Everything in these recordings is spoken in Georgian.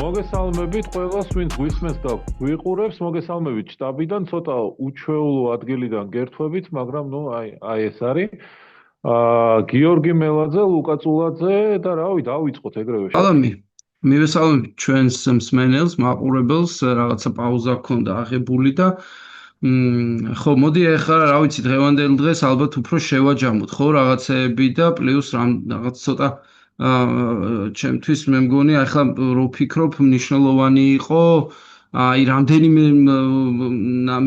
მოგესალმებით ყველას, ვინც გვისმენს და გვიყურებს, მოგესალმებით შტაბიდან, ცოტა უჩვეულო ადგილიდან გერთვებით, მაგრამ აი ეს არის. გიორგი მელაძე, ლუკა წულაძე და დავიწყოთ ეგრევე. სალამი. მივესალმებით ჩვენს მსმენელს, მაყურებელს, რაღაცა პაუზა გქონდა აღებული და ხო, მოდი ახლა რა ვიცი, დღევანდელ დღეს ალბათ უფრო შევაჯამოთ, ხო, რაღაცეები და პლუს რაღაც ცოტა ჩემთვის მე მგონი ახლა რო ვფიქრობ, მნიშვნელოვანი იყო აი რამდენიმე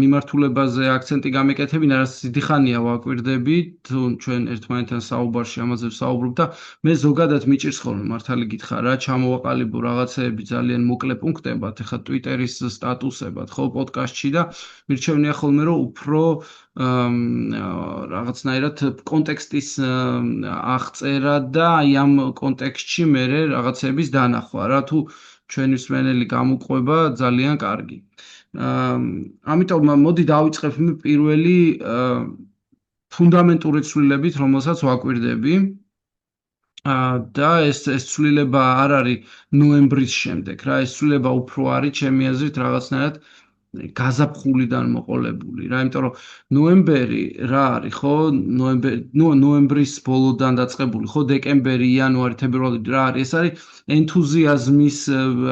მიმართულებაზე აქცენტი გამეკეთებინა, რაც დიდი ხანია ვაკვირდებით, ჩვენ ერთმანეთთან საუბარში ამაზე ვსაუბრობ და მე ზოგადად მიჭირს ხოლმე მართალი გითხრა რა, ჩამოვაყალიბო რაღაცეები ძალიან მოკლე პუნქტებად, ახლა Twitter-ის სტატუსებად, ხო, პოდკასტში და მირჩევნია ხოლმე რომ უფრო რაღაცნაირად კონტექსტის აღწერა და აი ამ კონტექსტში მე რაღაცების დანახვა რა თუ ჩვენი მსმენელი გამოყვება ძალიან კარგი. ამიტომ მოდი დავიწყებ პირველი ფუნდამენტური ცვლილებით, რომელსაც ვაკვირდები. და ეს ცვლილება არ არის ნოემბრის შემდეგ, რა, ეს ცვლილება უფრო არის ჩემი აზრით რაღაცნაირად გაზაფხულიდან მოყოლებული რა, იმიტომ რომ ნოემბერი რა არის, ხო? ნოემბრის ბოლოდან დაწყებული, ხო, დეკემბერი, იანვარი, თებერვალი რა არის? ეს არის ენთუზიაზმის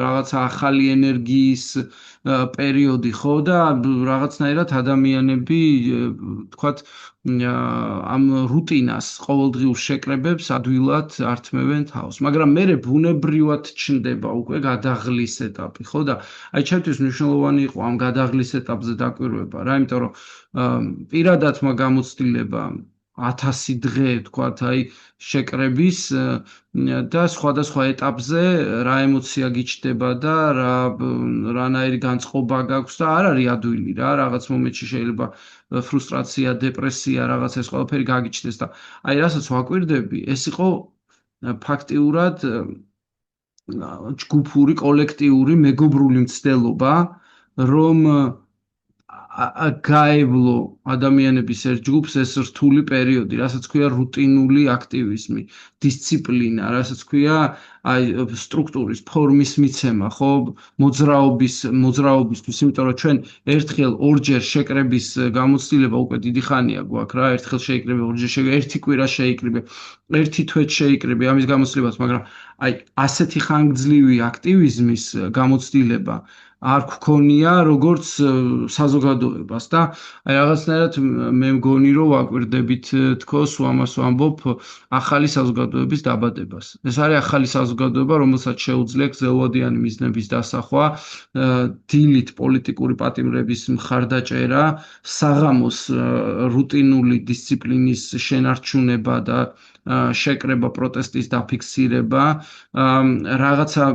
რაღაცა ახალი ენერგიის პერიოდი, ხო და რაღაცნაირად ადამიანები თქვათ ამ რუტინას, ყოველდღიურ შეკრებებს ადვილად ართმევენ თავს, მაგრამ მე ბუნებრივად ჩნდება უკვე გადაღლის ეტაპი, ხო და აი ჩემთვის მნიშვნელოვანი იყო ამ გადაღლის ეტაპზე დაკვირვება რა, იმიტომ რომ პირადად გამოცდილება 1000 დღე თქვათ აი შეკრების და სხვადასხვა ეტაპზე რა ემოცია გიჩნდება და რანაირი განწყობა გაქვს და არ არის ადვილი რა, რაღაც მომენტში შეიძლება ფრუსტრაცია, დეპრესია, რაღაც ეს ყველაფერი გაგიჩნდეს და აი რასაც ვაკვირდები, ეს იყო ფაქტიურად ჯგუფური, კოლექტიური, მეგობრული მცდელობა, რომ გაევლო ადამიანების ერთ ჯგუფს ეს რთული პერიოდი, რასაც ქვია რუტინული აქტივიზმი, დისციპლინა, რასაც ქვია აი სტრუქტურის ფორმის მიცემა, ხო, მოძრაობისთვის, იმიტომ რომ ჩვენ ერთხელ ორჯერ შეკრების გამოცდილება უკვე დიდი ხანია გვაქვს რა, ერთხელ შეიკრიბე, ორჯერ შეიკრიბე, ერთი კვირა შეიკრიბე, ერთი თვეც შეიკრიბე ამის გამოცდილებას, მაგრამ აი ასეთი ხანგრძლივი აქტივიზმის გამოცდილება არ გქონია როგორც საზოგადოებას და აი რაღაცნაირად მე მგონი რომ ვაკვირდებით თქოს ამას ვამბობ ახალი საზოგადოების დაბადებას. ეს არის ახალი საზოგადოება, რომელსაც შეუძლია გრძელვადიანი მიზნების დასახვა, დილით პოლიტიკური პატიმრების მხარდაჭერა, საღამოს რუტინული დისციპლინის შენარჩუნება და შეკრება, პროტესტის დაფიქსირება, რაღაცა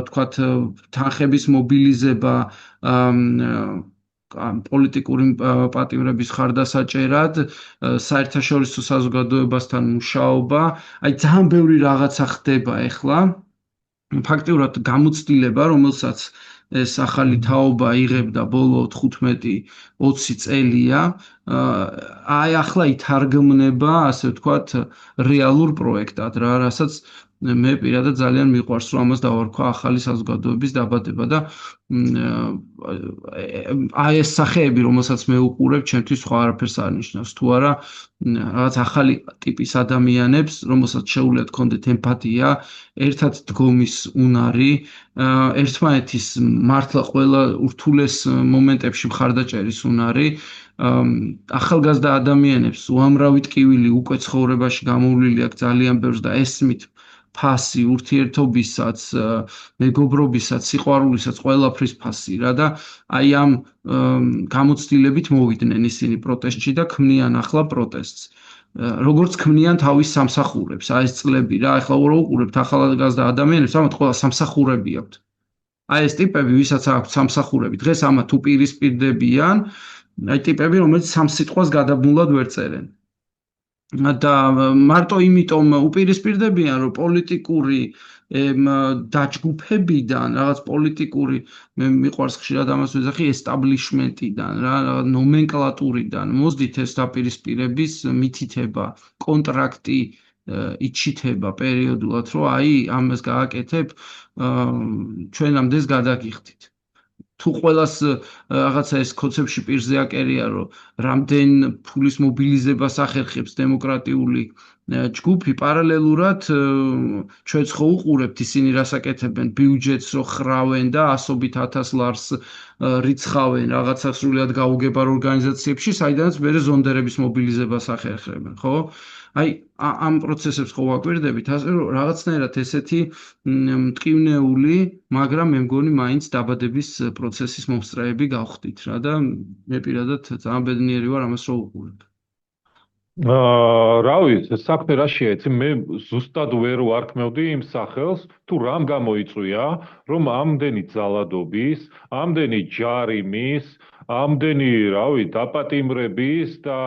თქვათ თანხების მობილიზება პოლიტიკური პატიმრების ხარდასაჭერად, საერთაშორისო საზოგადოებასთან მუშაობა, აი ძალიან ბევრი რაღაცა ხდება ახლა. ფაქტიურად გამოცდილება, რომელსაც ეს ახალი თაობა იღებდა ბოლო 15-20 წელია, აი ახლა ითარგმნება, ასე ვთქვათ, რეალურ პროექტად რა, რასაც მე პირადად ძალიან მიყვარს, რომ ამას დავარქვა ახალი საზოგადოების დაბადება და აი ეს სახეები, რომელსაც მე უყურებ, ჩემთვის სხვა არაფერს არ ნიშნავს, თუ არა რაღაც ახალი ტიპის ადამიანებს, რომელსაც შეუძლიათ ჰქონდეთ ემპათია, ერთად დგომის უნარი, ერთმანეთის მართლა ყველა ურთულეს მომენტებში მხარდაჭერის უნარი, ახალგაზრდა ადამიანებს უამრავი ტკივილი უკვე ცხოვრებაში გამოვლილი აქვს ძალიან ბევრს და ესმით ფასი, ურთიერთობისაც, მეგობრობისაც, სიყვარულისაც, ყველაფრის ფასი რა და აი ამ გამოცდილებით მოვიდნენ ისინი პროტესტში და ქმნიან ახლა პროტესტს. როგორც ქმნიან თავის სამსახურებს, აი ეს წლები რა, ახლა რო უყურებთ ახალგაზრდა ადამიანებს, ამათ ყველა სამსახურები აქვთ. აი ეს ტიპები, ვისაც აქვთ სამსახურები, დღეს ამათ უპირისპირდებიან, აი ტიპები, რომელიც სამ სიტყვას გადაბმულად ვერ წერენ. და მარტო იმიტომ უპირისპირდებიან, რომ პოლიტიკური დაჯგუფებიდან, რაღაც პოლიტიკური, მე მიყვარს ხშირად ამას ვეძახი, ესტაბლიშმენტიდან, რა, ნომენკლატურიდან, მოძდით ეს დაპირისპირების მითითება, კონტრაქტი იჩითება პერიოდულად, რომ აი ამას გააკეთებ, ჩვენამდე გადაგიხდით. თუ ყველას რაღაცა ეს კონცეფტში პირზე აკერია, რომ რამდენ ფულის მობილიზებას ახერხებს დემოკრატიული ჯგუფი, პარალელურად ჩვენც ხო უყურებთ ისინი რას აკეთებენ, ბიუჯეტს რო ხრავენ და ასობით 1000 ლარს რიცხავენ რაღაცა სრულად გაუგებარ ორგანიზაციებში, საიდანაც მერე ზონდერების მობილიზებას ახერხებენ, ხო? აი ამ პროცესებს ხო ვაკვირდებით, ასე რომ რაღაცნაირად ესეთი მტკივნეული, მაგრამ მე მგონი მაინც დაბადების პროცესის მომსწრეები გავხდით რა და მე პირადად ძალიან ბედნიერი ვარ ამას რომ ვუყურებ. რა ვიცი, საქმე რაშია, იცი, მე ზუსტად ვერ ვარქმევდი იმ სახელს, თუ რამ გამოიწვია, რომ ამდენი ძალადობის, ამდენი ჯარიმის, ამდენი, რა ვიცი, დაპატიმრების და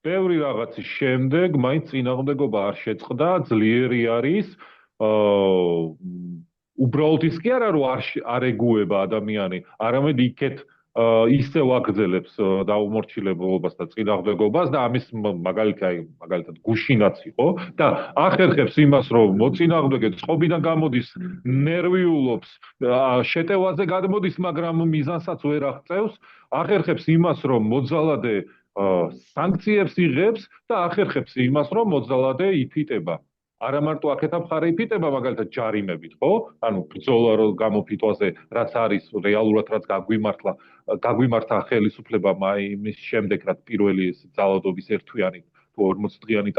ბევრი რაღაცის შემდეგ მაინც წინააღმდეგობა არ შეწყდა, ძლიერი არის, უბრალოდ ის კი არა, რომ არ ეგუება ადამიანი, არამედ იქეთ ისევ აგრძელებს დაუმორჩილებლობას და წინააღმდეგობას და ამის მაგალითად გუშინაც იყო და ახერხებს იმას, რომ მოწინააღმდეგე წყობიდან გამოდის, ნერვიულობს, შეტევაზე გადმოდის, მაგრამ მიზანსაც ვერ აღწევს, ახერხებს იმას, რომ მოძალადე სანქციებს იღებს და ახერხებს იმას, რომ მოძალადე იფიტება. არა მარტო აქეთა მხარე იფიტება მაგალითად ჯარიმებით, ხო? ანუ ბრძოლა გამოფიტვაზე, რაც არის რეალურად რაც გაგვიმართა ხელისუფლებამ აი იმის შემდეგ, რაც პირველი ძალადობის ერთთვიანი თუ 40 დღიანი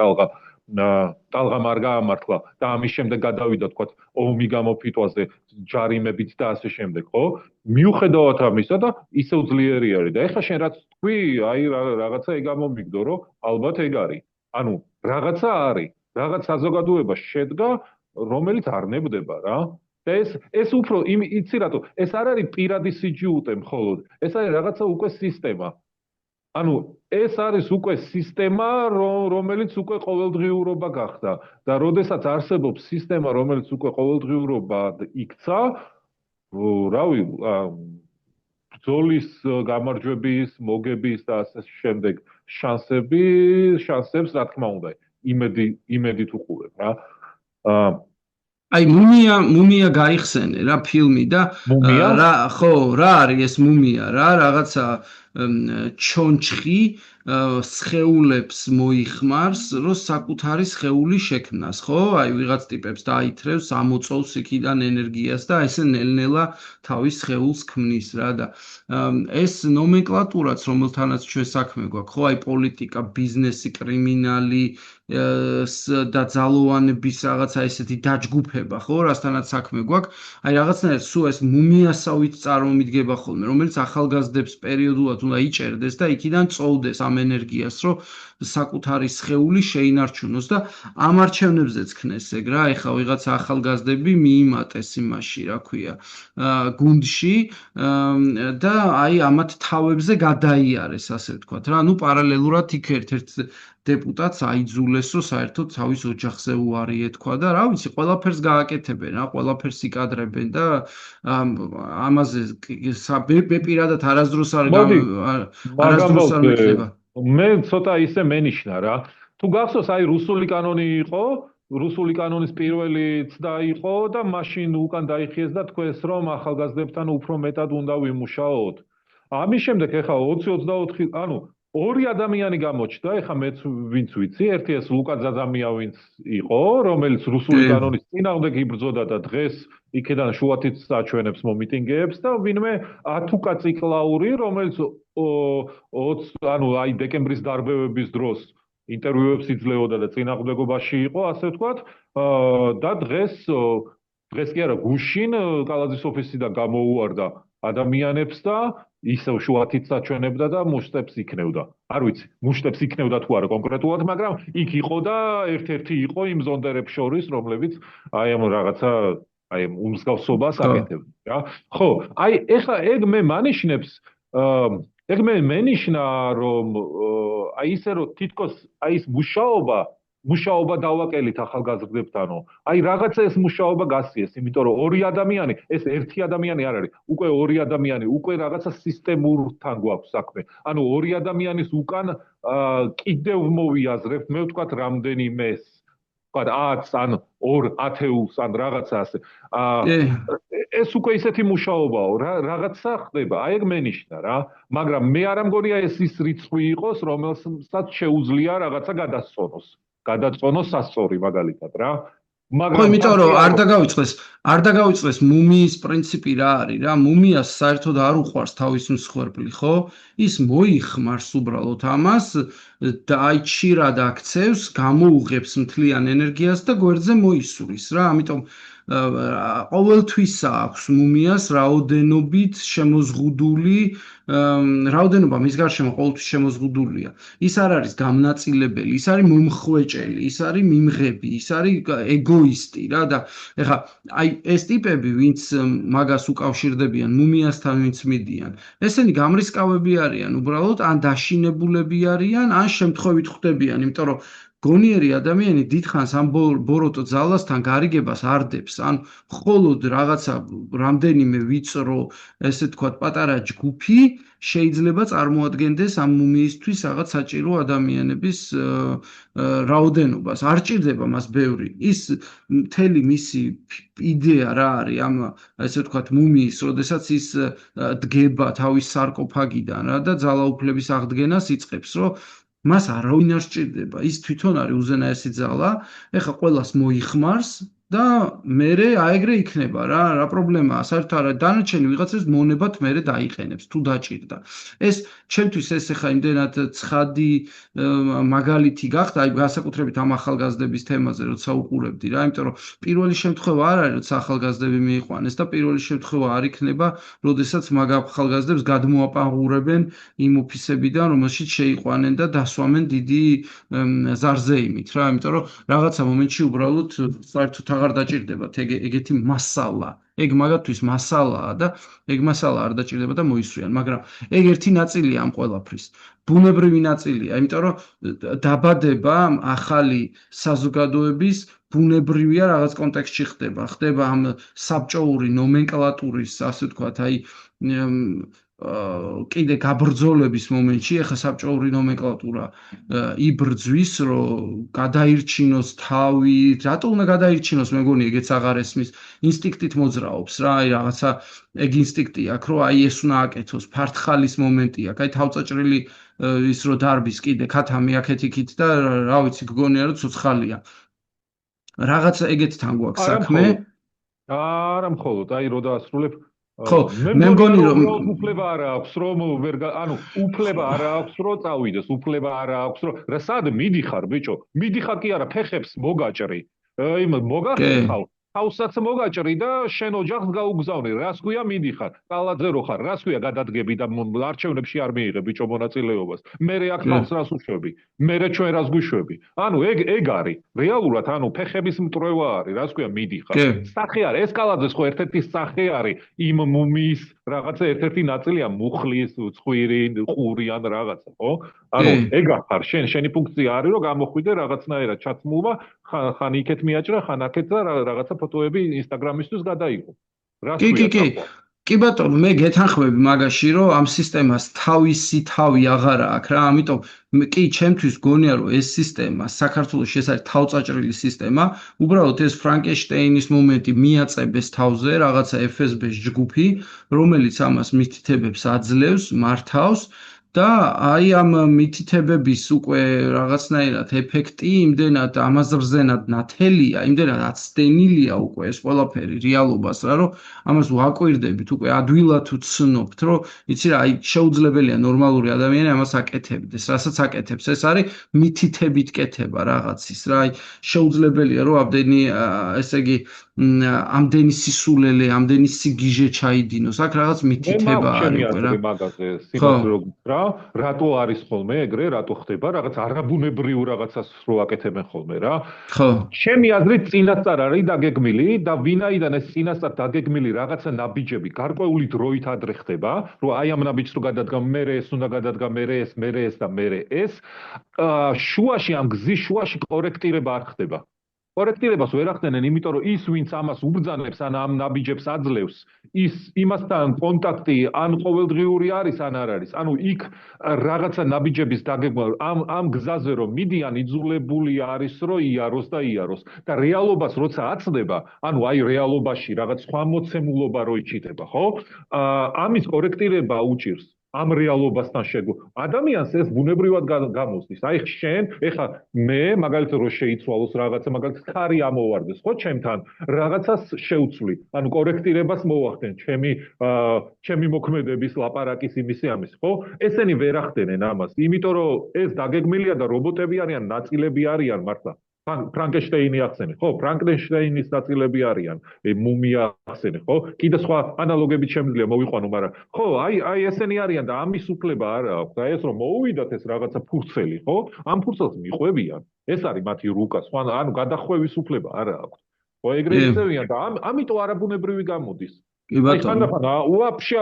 ტალღამ არ გაამართლა და ამის შემდეგ გადავიდა თქვა ომი გამოფიტვაზე, ჯარიმებით და ასე შემდეგ, ხო? მიუხედავად ამისა და ისევ ძლიერი არის და ეხლა შენ რაც თქვი, აი რაღაცა ეგ გამომიგდო, რომ ალბათ ეგ არის. ანუ რაღაცა არის რაღაც საზოგადოება შედგა, რომელიც არ ნებდება რა. და ეს უფრო იცი რატო, ეს არ არის პირადი სიჯიუტე მხოლოდ, ეს არის რაღაცა უკვე სისტემა. ანუ ეს არის უკვე სისტემა, რომელიც უკვე ყოველდღიურობა გახდა და როდესაც არსებობს სისტემა, რომელიც უკვე ყოველდღიურობად იქცა, რავი, ბრძოლის გამარჯვების, მოგების და ასე შემდეგ შანსებს რა თქმა უნდა იმედით უყურებ რა. აი მუმია გაიხსენე რა ფილმი და რა ხო რა არის ეს მუმია რა რაღაცა ჩონჩხი სხეულებს მოიხმარს რომ საკუთარი სხეული შექმნას ხო აი ვიღაც ტიპებს დაითრევს ამოწოვს იქიდან ენერგიას და ესე ნელ-ნელა თავის სხეულს ქმნის რა და ეს ნომენკლატურაც რომელთანაც ჩვენ საქმე გვაქვს ხო აი პოლიტიკა ბიზნესი კრიმინალი და ძალოვანების რაღაცა ესეთი დაჯგუფება ხო რასთანაც საქმე გვაქვს აი რაღაცნაირად სულ ეს მუმიასავით წარმომიდგება ხოლმე რომელიც ახალგაზრდებს პერიოდულად უნდა იჭერდეს და იქიდან წოვდეს ამ ენერგიას რომ საკუთარი სხეული შეინარჩუნოს და ამ არჩევნებზეც ქნეს ეგ რა ეხლა ვიღაცა ახალგაზრდები მიიმატეს იმაში რა ქვია გუნდში და აი ამათ თავებზე გადაიარეს ასე ვთქვათ რა ნუ პარალელურად იქ ერთ-ერთ დეპუტატს აიძულეს რომ საერთოდ თავის ოჯახზე უარი ეთქვა და რა ვიცი ყველაფერს გააკეთებენ რა ყველაფერს იკადრებენ და ამაზე მე პირადად არასდროს არ მექნება მე ცოტა ისე მენიშნა რა თუ გახსოვს აი რუსული კანონი იყო რუსული კანონის პირველი ცდა იყო და მაშინ უკან დაიხიეს და თქვეს რომ ახალგაზრდებთან უფრო მეტად უნდა ვიმუშაოთ ამის შემდეგ ეხლა 20-24 ანუ ორი ადამიანი გამოჩნდა, ეხა მეც ვინც ვიცი, ერთი ეს ლუკა ძაძამია ვინც იყო, რომელიც რუსული კანონის წინააღმდეგ იბრძოდა და დღეს იქიდან შუათით საჩვენებს მომიტინგეებს და ვინმე ათუკა ციკლაური, რომელიც ანუ აი დეკემბრის დარბევების დროს ინტერვიუებს იძლეოდა და წინააღმდეგობაში იყო, ასე ვთქვათ, და დღეს კი არა, გუშინ კალაძის ოფისიდან გამოუვარდა ადამიანებს და ისევ შუათით საჩვენებდა და მუშტებს იქნევდა. არ ვიცი, მუშტებს იქნევდა თუ არა კონკრეტულად, მაგრამ იქ იყო და ერთ-ერთი იყო იმ ზონდერებს შორის, რომლებიც აი ამ რაღაცა აი ამ უმსგავსობას აკეთებდა, რა. ხო, აი ეხლა ეგ მე მანიშნებს, ეგ მე მენიშნა, რომ აი ისე რომ თითქოს აი ის მუშაობა დავაკელით ახალგაზრდებთანო. აი რაღაცა ეს მუშაობა გასიეს, იმიტომ რომ ორი ადამიანი, ეს ერთი ადამიანი არ არის, უკვე ორი ადამიანი, უკვე რაღაცა სისტემურთან გვაქვს საქმე. ანუ ორი ადამიანის უკან კიდევ მოვიაზრებთ, მე ვთქვათ, რამდენიმეს თქვა 10 ან 2 ათეულს ან რაღაცა ასე. კი. ეს უკვე ისეთი მუშაობაო, რაღაცა ხდება, აი ეგ მენიშნა რა, მაგრამ მე არ ამგონია ეს ის რიცხვი იყოს, რომელსაც შეუძლია რაღაცა გადაწონოს სასწორი მაგალითად რა. ხო, იმიტომ რომ არ დაგავიწყდეს მუმიის პრინციპი რა არის რა, მუმიას საერთოდ არ უყვარს თავის მსხვერპლი, ხო? ის მოიხმარს უბრალოდ ამას და აი ჩირად აქცევს, გამოუღებს მთლიან ენერგიას და გვერდზე მოისურვის რა, ამიტომ ყოველთვის აქვს მუმიას რაოდენობით შემოზღუდული რაოდენობა მის გარშემო ყოველთვის შემოზღუდულია. ის არ არის გამნაწილებელი, ის არის მომხვეჭელი, ის არის მიმღები, ის არის ეგოისტი რა და ეხლა აი ეს ტიპები, ვინც მაგას უკავშირდებიან მუმიასთან, ვინც მიდიან, ესენი გამრისკავები არიან უბრალოდ ან დაშინებულები არიან, ან შემთხვევით ხვდებიან, იმიტომ რომ გონიერი ადამიანი დიდხანს ამ ბოროტ ძალასთან გარიგებას არდებს, ან მხოლოდ რაღაცა რამდენიმე ვიწრო, ესე თქვათ, პატარა ჯგუფი შეიძლება წარმოადგენდეს ამ მუმიისთვის რაღაც საჭირო ადამიანების რაოდენობას. არ ჭირდება მას ბევრი. ის მთელი მისი იდეა რა არის ამ ესე ვთქვათ მუმიის, როდესაც ის დგება თავის სარკოფაგიდან რა და ძალაუფლების აღდგენას იწყებს, რომ მას არავინ არ სჭირდება. ის თვითონ არის უზენაესი ძალა, ეხლა ყველას მოიხმარს და მერე აეგრე იქნება რა პრობლემაა, საერთოდ არა დანარჩენი ვიღაცას მონებად მერე დაიყენებს თუ დაჭირდა. ეს ჩემთვის ეს ეხლა იმდენად ცხადი მაგალითი გახდა, აი განსაკუთრებით ამ ახალგაზრდების თემაზე როცა უყურებდი რა, იმიტომ რომ პირველი შემთხვევა არ არის როცა ახალგაზრდები მიიყვანეს და პირველი შემთხვევა არ იქნება, როდესაც მაგ ახალგაზრდებს გადმოაპანღურებენ იმ ოფისებიდან, რომელშიც შეიყვანენ და დასვამენ დიდი ზარზეიმით რა, იმიტომ რომ რაღაცა მომენტში უბრალოდ საერთოდ აღარ დაჭირდებათ ეგეთი მასალა. ეგ მაგათთვის მასალაა და ეგ მასალა არ დაჭირდება და მოისვრიან, მაგრამ ეგ ერთი ნაწილია ამ ყველაფრის. ბუნებრივი ნაწილია, იმიტომ რომ დაბადება ახალი საზოგადოების ბუნებრივია რაღაც კონტექსტში ხდება ამ საბჭოური ნომენკლატურის, ასე ვთქვათ, აი კიდე გაბრძოლების მომენტში, ეხა საბჭოური ნომენკლატურა იბრძვის, რომ გადაირჩინოს თავი, რატო უნდა გადაირჩინოს, მე მგონი ეგეც აღარ ესმის, ინსტინქტით მოძრაობს რა, აი რაღაცა ეგ ინსტინქტი აქვს, რომ აი ეს უნდა აკეთოს, ფართხალის მომენტი აქვს, აი თავწაჭრილი ის რო დარბის კიდე ქათამი აქეთ-იქით და რა ვიცი, გგონია რომ ცოცხალია. რაღაცა ეგეთთან გვაქვს საქმე. არა მხოლოდ, აი რო დაასრულებ ხო, მე მგონი რომ უფლება არ აქვს რომ ანუ უფლება არ აქვს რომ წავიდეს, უფლება არ აქვს რომ სად მიდიხარ ბიჭო? მიდიხარ კი არა, ფეხებს მოგაჭრი. იმ მოგახეხავ, თავსაც მოგაჭრი და შენ ოჯახს გაუგზავნე. რას ქვია მიდიხარ? კალაძე რო ხარ, რას ქვია გადადგები და არჩევნებში არ მიიღე ბიჭო მონაწილეობას. მერე აქ ხალხს რას უშვები? მერე ჩვენ რას გვიშვები? ანუ ეგ არის. რეალურად ანუ ფეხების მტრევა არის, რას ქვია მიდიხარ. სახე არის, ეს კალაძეს ხო ერთ-ერთი სახე არის იმ მუმიის რაღაცა ერთ-ერთი ნაწილია მუხლის, ცხვირი, ყური ან რაღაცა, ხო? ანუ ეგ ახარ შენი ფუნქცია არის რომ გამოხვიდე რაღაცნაირად ჩაცმულმა, ხან იქეთ მიაჭრა, ხან აქეთ და რაღაცა ფოტოები ინსტაგრამისთვის გადაიღო. კი. კი ბატონო, მე გეთანხმები მაგაში, რომ ამ სისტემას თავისი თავი აღარ აქვს რა, ამიტომ კი ჩემთვის გონია, რომ ეს სისტემა საქართველოში ეს არის თავწაჭრილი სისტემა, უბრალოდ ეს ფრანკენშტეინის მომენტი მიაწებეს თავზე რაღაცა FSB-ს ჯგუფი, რომელიც ამას მითითებებს აძლევს, მართავს და აი ამ მითითებების უკვე რაღაცნაირად ეფექტი იმდენად ამაზრზენად ნათელია, იმდენად აცდენილია უკვე ეს ყველაფერი რეალობას რა, რომ ამას ვაკვირდებით უკვე ადვილად ვცნობთ, რომ იცი რა, აი შეუძლებელია ნორმალური ადამიანი ამას აკეთებდეს, რასაც აკეთებს, ეს არის მითითებით კეთება რაღაცის რა, აი შეუძლებელია რომ ამდენი ესე იგი ამდენი სისულელე, ამდენი სიგიჟე ჩაიდინოს, აქ რაღაც მითითება არის უკვე რა. მაგაზე სიმართლე რა, რატო არის ხოლმე ეგრე, რატო ხდება რაღაც არაბუნებრივ რაღაცას რო აკეთებენ ხოლმე რა. ხო. ჩემი აზრით წინასწარ არის დაგეგმილი და ვინაიდან ეს წინასწარ დაგეგმილი რაღაცა ნაბიჯები გარკვეული დროით ადრე ხდება, რომ აი ამ ნაბიჯს რო გადადგა, მერე ეს უნდა გადადგა, მერე ეს და მერე ეს, შუაში ამ გზის შუაში კორექტირება არ ხდება. კორექტირებას ვერ ახდენენ, იმიტომ რომ ის ვინც ამას უბრძანებს ან ამ ნაბიჯებს აძლევს, ის იმასთან კონტაქტი ან ყოველდღიური არის ან არ არის. ანუ იქ რაღაცა ნაბიჯების დაგეგმა ამ გზაზე რომ მიდიან იძულებული არის რომ იაროს და იაროს. და რეალობას როცა აცდება, ანუ აი რეალობაში რაღაც სხვა მოცემულობა რო იჩიტება, ხო? ამის კორექტირება უჭირს ამ რეალობასთან შეგო. ადამიანს ეს ბუნებრივად გამოსდის. აი შენ, ეხა მე მაგალითად რო შეიცვალოს რაღაცა, მაგალითად ხარი ამოვარდეს, ხო, ჩემთან რაღაცას შევცვლი. ანუ კორექტირებას მოვახდენ ჩემი მოქმედების ლაპარაკის იმისი ამის, ხო? ესენი ვერ ახდენენ ამას, იმიტომ რომ ეს დაგეგმილია და რობოტები არიან, ნაწილები არიან მართლა. ფრანკენშტეინი ახსენე, ხო? ფრანკენშტეინის ნაწილები არიან, მუმია ახსენე, ხო? კიდე სხვა ანალოგებით შემიძლია მოვიყვანო, მაგრამ ხო, აი ესენი არიან და ამის უფლება არ აქვს. აი ეს რომ მოუვიდათ ეს რაღაცა ფურცელი, ხო? ამ ფურცელს მიყვებიან. ეს არის მათი რუკა, სხვა ანუ გადახვევის უფლება არ აქვს. ხო, ეგრე იწევიან და ამიტომ არაბუნებრივი გამოდის. კი ბატონო. Вообще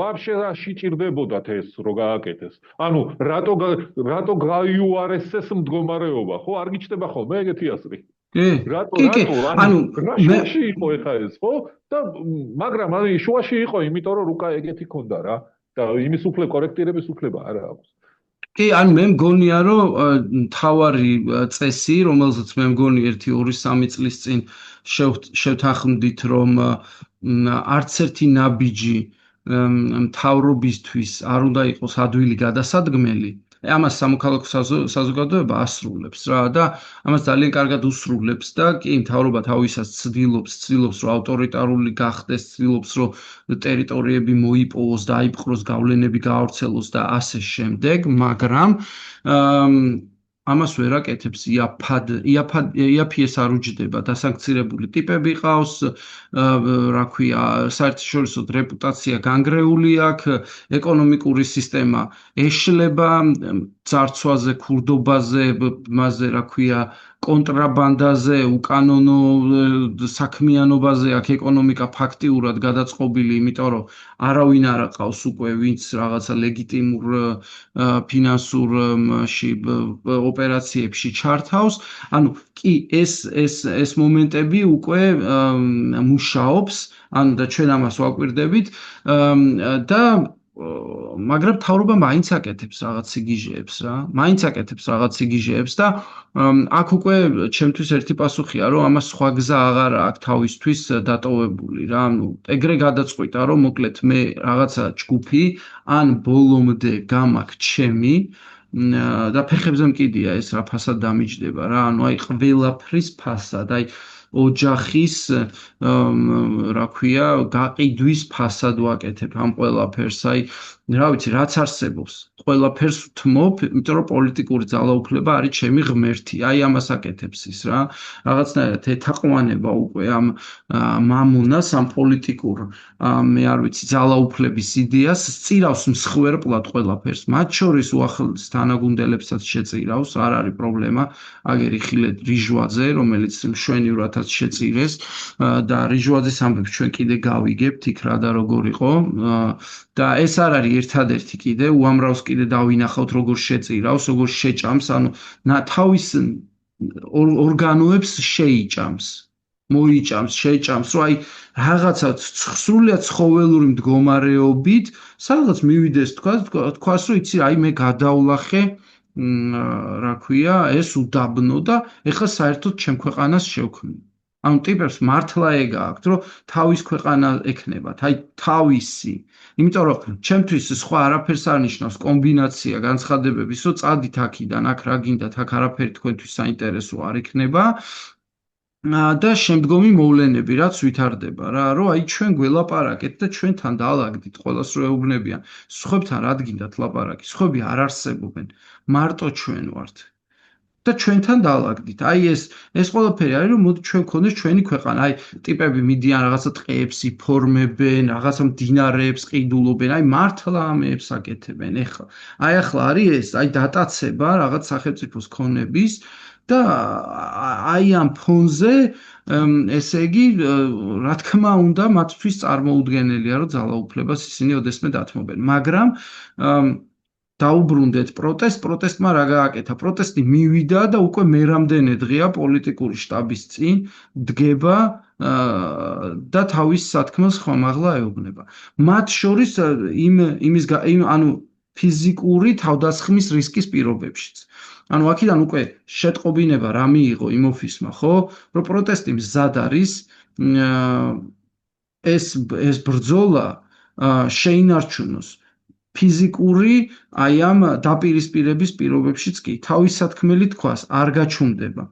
вообще შეჭirdებოდათ ეს რო გააკეთეს. ანუ რატო გაიუარესეს მდგომარეობა, ხო? არ გიჩნდება ხოლმე ეგეთი ასრი. კი. ანუ შუაში იყო ეხა ეს, ხო? და მაგრამ აი შუაში იყო, იმიტომ რომ რუკა ეგეთი ქონდა რა. და იმის კორექტირების უფლება არ აქვს. კი, ანუ მე მგონია, რომ თავარი წესი, რომელზეც მე მგონი 1-2-3 წლის წინ შევთანხმდით, რომ არც ერთი ნაბიჯი მთავრობისთვის არ უნდა იყოს ადვილი გადასადგმელი. ამას სამოქალაქო საზოგადოება ასრულებს რა და ამას ძალიან კარგად უსრულებს და კი მთავრობა თავისას ცდილობს რომ ავტორიტარული გახდეს, ცდილობს რომ ტერიტორიები მოიპოვოს, დაიპყროს, გავლენები გაავრცელოს და ასე შემდეგ, მაგრამ ამას ვერ აკეთებს იაფი ეს არ უჯდება, დასანქცირებული ტიპები ყავს, რა ქვია, საერთაშორისო რეპუტაცია განგრეული აქვს, ეკონომიკური სისტემა ეშლება ძარცვაზე, ქურდობაზე, მასზე, რა ქვია, კონტრაბანდაზე, უკანონო საქმიანობაზე აქ ეკონომიკა ფაქტიურად გადაწყობილი, იმიტომ რომ არავინ არ აყავს უკვე ვინც რაღაცა ლეგიტიმურ ფინანსურ ოპერაციებში ჩართავს. ანუ კი ეს მომენტები უკვე მუშაობს, ანუ და ჩვენ ამას ვაკვირდებით და მაგრამ მთავრობა მაინც აკეთებს რაღაც სიგიჟეებს რა. მაინც აკეთებს რაღაც სიგიჟეებს და აქ უკვე ჩემთვის ერთი პასუხია, რომ ამას სხვა გზა აღარ აქვს თავისთვის დატოვებული რა. ანუ ეგრე გადაწყვიტა, რომ მოკლედ მე რაღაცა ჯგუფი ან ბოლომდე გამაქვს ჩემი და ფეხებზე მკიდია ეს რა ფასად დამიჯდება რა. ანუ აი ყველაფრის ფასად, აი ოჯახის რა ქვია, გაყიდვის ფასად ვაკეთებ ამ ყველაფერს. აი რა ვიცი, რაც არსებობს, ყველაფერს ვთმობ, იმიტომ რომ პოლიტიკური ძალაუფლება არის ჩემი ღმერთი. აი ამას აკეთებს ის რა. რაღაცნაირად ეთაყვანება უკვე ამ მამონას, ამ პოლიტიკურ მე არ ვიცი, ძალაუფლების იდეას, სწირავს მსხვერპლად ყველაფერს. მათ შორის უახლოეს თანაგუნდელებსაც შეწირავს, არ არის პრობლემა. აგერ იხილეთ რიჟვაძე, რომელიც მშვენივრათაც შეწირეს და რიჟვაძის ამბებს ჩვენ კიდე გავიგებთ იქ რა და როგორ იყო და ეს არ არის ერთადერთი კიდე უამრავს კიდე დავინახავთ როგორ შეწირავს, როგორ შეჭამს, ანუ თავის ორგანოებს შეიჭამს, მოიჭამს, შეჭამს, რომ აი რაღაცა სრულიად ცხოველური მდგომარეობით სადღაც მივიდეს თქვას, რომ იცი, აი მე გადავლახე რა ქვია, ეს უდაბნო და ეხლა საერთოდ ჩემ ქვეყანას შევქმნი. ანუ ტიპებს მართლა ეგ აქვს, რომ თავის ქვეყანა ექნებათ, აი თავისი. იმიტომ რომ ჩემთვის სხვა არაფერს არ ნიშნავს კომბინაცია განცხადებების, რომ წადით აქიდან, აქ რა გინდათ, აქ არაფერი თქვენთვის საინტერესო არ იქნება. და შემდგომი მოვლენები რაც ვითარდება რა, რომ აი ჩვენ გველაპარაკეთ და ჩვენთან დაალაგდით, ყველას რო ეუბნებიან, სხვებთან რა გინდათ ლაპარაკი, სხვები არ არსებობენ, მარტო ჩვენ ვართ. და ჩვენთან დაალაგდით. აი ეს ყველაფერი არის, რომ მოდი ჩვენ გქონდეს ჩვენი ქვეყანა. აი ტიპები მიდიან რაღაცა ტყეებს იფორმებენ, რაღაცა მდინარეებს ყიდულობენ, აი მართლა ამებს აკეთებენ. აი ახლა არის ეს, აი დატაცება რაღაც სახელმწიფოს ქონების და აი ამ ფონზე ესე იგი რა თქმა უნდა მათთვის წარმოუდგენელია რომ ძალაუფლებას ისინი ოდესმე დათმობენ, მაგრამ დაუბრუნდეთ პროტესტმა რა გააკეთა? პროტესტი მივიდა და უკვე მერამდენე დღეა პოლიტიკური შტაბის წინ დგება და თავის სათქმელს ხმამაღლა ეუბნება. მათ შორის ანუ ფიზიკური თავდასხმის რისკის პირობებშიც. ანუ აქედან უკვე შეტყობინება რა მიიღო იმ ოფისმა, ხო? რომ პროტესტი მზად არის, ეს ბრძოლა შეინარჩუნოს ფიზიკური აი ამ დაპირისპირების პირობებშიც კი თავის სათქმელი თქვას არ გაჩუმდება.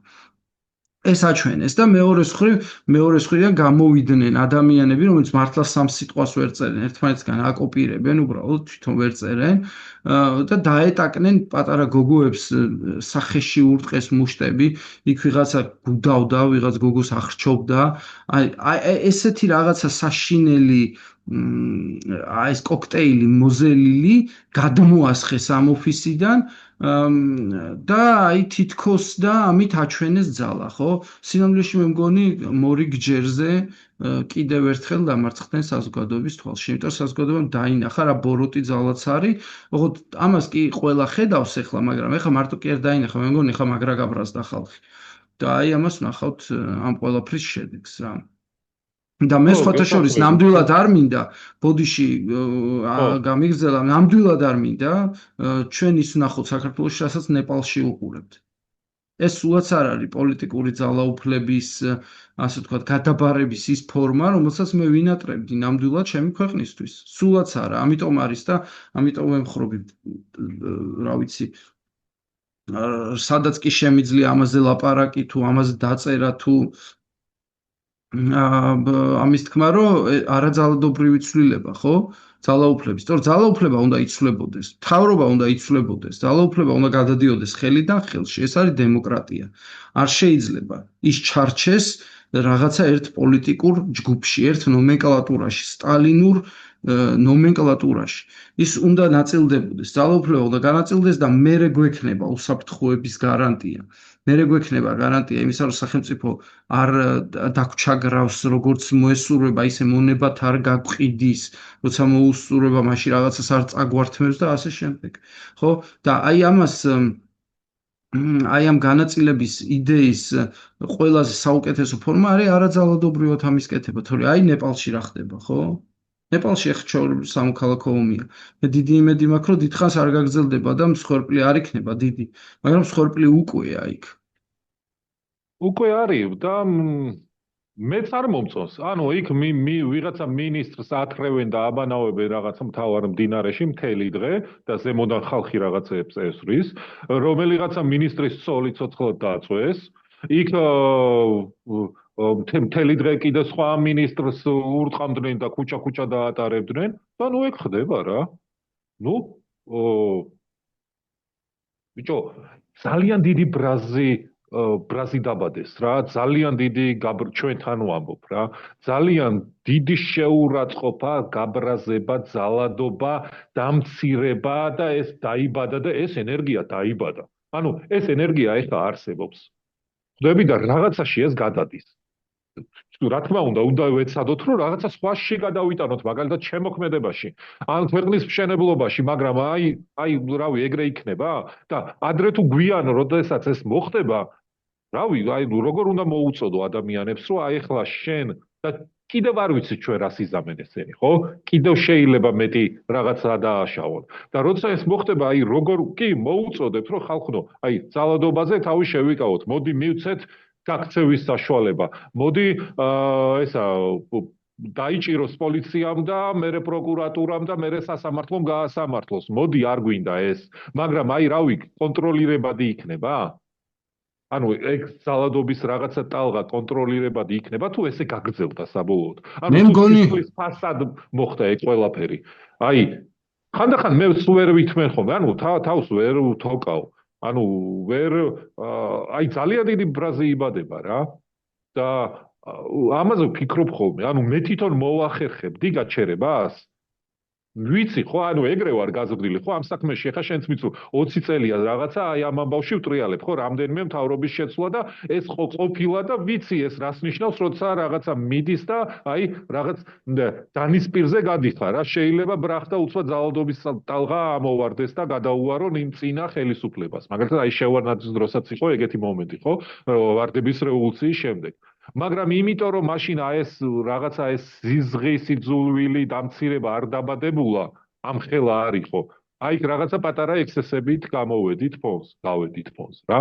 ეს აჩვენეს და მეორე მხრიდან გამოვიდნენ ადამიანები, რომლებიც მართლა სამ სიტყვას ვერ წერენ, ერთმანეთსგან აკოპირებენ, უბრალოდ თვითონ ვერ წერენ და დაეტაკნენ პატარა გოგოებს სახეში ურტყეს მუშტები, იქ ვიღაცა გუდავდა, ვიღაც გოგოს ახრჩობდა. აი ესეთი რაღაცა საშინელი ეს კოქტეილი მოზელილი გადმოასხეს ამ ოფისიდან და აი თითქოს და ამით აჩვენეს ძალა, ხო? სინამდვილეში მე მგონი მორიგ ჯერზე კიდევ ერთხელ დამარცხდნენ საზოგადოების თვალში, იმიტომ საზოგადოებამ დაინახა რა ბოროტი ძალაც არის, ოღონდ ამას კი ყველა ხედავს ახლა, მაგრამ ახლა მარტო კი არ დაინახა, მე მგონი ახლა მაგრა გაბრაზდა ხალხი. და აი ამას ვნახავთ ამ ყველაფრის შედეგს რა. და მე სხვათა შორის ნამდვილად არ მინდა ბოდიში გამიგზელა, ნამდვილად არ მინდა ჩვენ ის ვნახოთ საქართველოში, რასაც ნეპალში უყურებთ. ეს სულაც არ არის პოლიტიკური ძალაუფლების, ასე ვთქვათ, გადაბარების ის ფორმა, რომელსაც მე ვინატრებდი ნამდვილად ჩემი ქვეყნისთვის. სულაც არა, ამიტომ არის და ამიტომ ვემხრობი, რა ვიცი, სადაც კი შემიძლია ამაზე ლაპარაკი თუ ამაზე დაწერა თუ ამის თქმა, რომ არაძალადობრივი ცვლილება, ხო? ძალაუფლების. თორე ძალაუფლება უნდა იცვლებოდეს, მთავრობა უნდა იცვლებოდეს, ძალაუფლება უნდა გადადიოდეს ხელიდან ხელში. ეს არის დემოკრატია. არ შეიძლება ის ჩარჩეს რაღაცა ერთ პოლიტიკურ ჯგუფში, ერთ ნომენკლატურაში, სტალინურ ნომენკლატურაში. ის უნდა ნაწილდებოდეს, ძალაუფლება უნდა განაწილდეს და მერე გვექნება უსაფრთხოების გარანტია. მერე გვექნება გარანტია იმისა, რომ სახელმწიფო არ დაგჩაგრავს, როგორც მოესურვება, ისე მონებათ არ გაყიდის, როცა მოუსურვება, მაშინ რაღაცას არ წაგვართმევს და ასე შემდეგ. ხო? და აი ამას აი ამ განაწილების იდეის ყველაზე საუკეთესო ფორმა არის არაძალადობრივად ამის კეთება, თორე აი ნეპალში რა ხდება, ხო? ნეპალში ახლა სამოქალაქო ომია. მე დიდი იმედი მაქვს, რომ დიდხანს არ გაგრძელდება და მსხვერპლი არ იქნება დიდი, მაგრამ მსხვერპლი უკეა იქ. უკვე არის და მეც არ მომწონს. ანუ იქ ვიღაცა მინისტრს ათრევენ და აბანავებენ რაღაცა მთავარ მდინარეში მთელი დღე და ზემოდან ხალხი რაღაცებს ესვრის, რომელიღაცა მინისტრის ცოლი ცოცხლად დაწვეს. იქ მთელი დღე კიდე სხვა მინისტრს ურტყამდნენ და ქუჩა დაატარებდნენ და ნუ ეგ ხდება რა. ნუ ბიჭო, ძალიან დიდი ბრაზი დაბადეს რა, ძალიან დიდი ჩვენთან ვამბობ რა, ძალიან დიდი შეურაცხყოფა, გაბრაზება, ძალადობა, დამცირება და ეს დაიბადა და ეს ენერგია დაიბადა. ანუ ეს ენერგია ეხლა არსებობს. ხვდები და რაღაცაში ეს გადადის. რა თქმა უნდა ვეცადოთ, რომ რაღაცა სხვაში გადავიტანოთ, მაგალითად შემოქმედებაში, ან ქვეყნის მშენებლობაში, მაგრამ აი, რავი, ეგრე იქნება და ადრე თუ გვიან, როდესაც ეს მოხდება, რავი, აი, როგორ უნდა მოუწოდო ადამიანებს, რომ აი ახლა შენ და კიდევ არ ვიცი ჩვენ რას იზამენ ესენი, ხო? კიდევ შეიძლება მეტი რაღაცა დააშავონ. და როცა ეს მოხდება, აი როგორ კი მოუწოდებთ, რომ ხალხო, აი, ძალადობაზე თავი შევიკავოთ, მოდი მივცეთ გაქცევის საშუალება. მოდი დაიჭიროს პოლიციამ და მერე პროკურატურამ და მერე სასამართლომ გაასამართლოს. მოდი არ გვინდა ეს, მაგრამ აი რავი, კონტროლირებადი იქნება? ანუ ეგ ძალადობის რაღაცა ტალღა კონტროლირებადი იქნება თუ ესე გაგრძელდა საბოლოოდ? ანუ თუ ფასად მოხდა ეგ ყველაფერი. აი, ხანდახან მე ვერ ვითმენ ხოლმე, ანუ თავს ვერ ვთოკავ. ანუ აი ძალიან დიდი ბრაზი იბადება რა და ამაზე ვფიქრობ ხოლმე, ანუ მე თვითონ მოვახერხებდი გაჩერებას ვიცი ხო, ანუ ეგრე ვარ გაზრდილი, ხო, ამ საქმეში ხა შენც მიცუ 20 წელია რაღაცა, აი ამ ამბავში ვტრიალებ, ხო, რამდენიმე მთავრობის შეცვლა და ეს ხო ყოფილა და ვიცი ეს რას ნიშნავს, როცა რაღაცა მიდის და აი რაღაც დანისპირზე გადიხარ, რა შეიძლება ბრახტა უცბად ძალადობის ტალღა ამოვარდეს და გადაუარო იმ წინა ხელისუფლებას. მაგალითად აი შევარდნაძის დროსაც იყო ეგეთი მომენტი, ხო, ვარდების რევოლუციის შემდეგ. მაგრამ იმიტომ რომ მაშინ ეს რაღაცა ეს ზიზღი სიძულვილი დამცირება არ დაბადებულა ამ ხელა არ იყო აი რაღაცა პატარა ექსესებით გამოვედით ფონს გავედით ფონს რა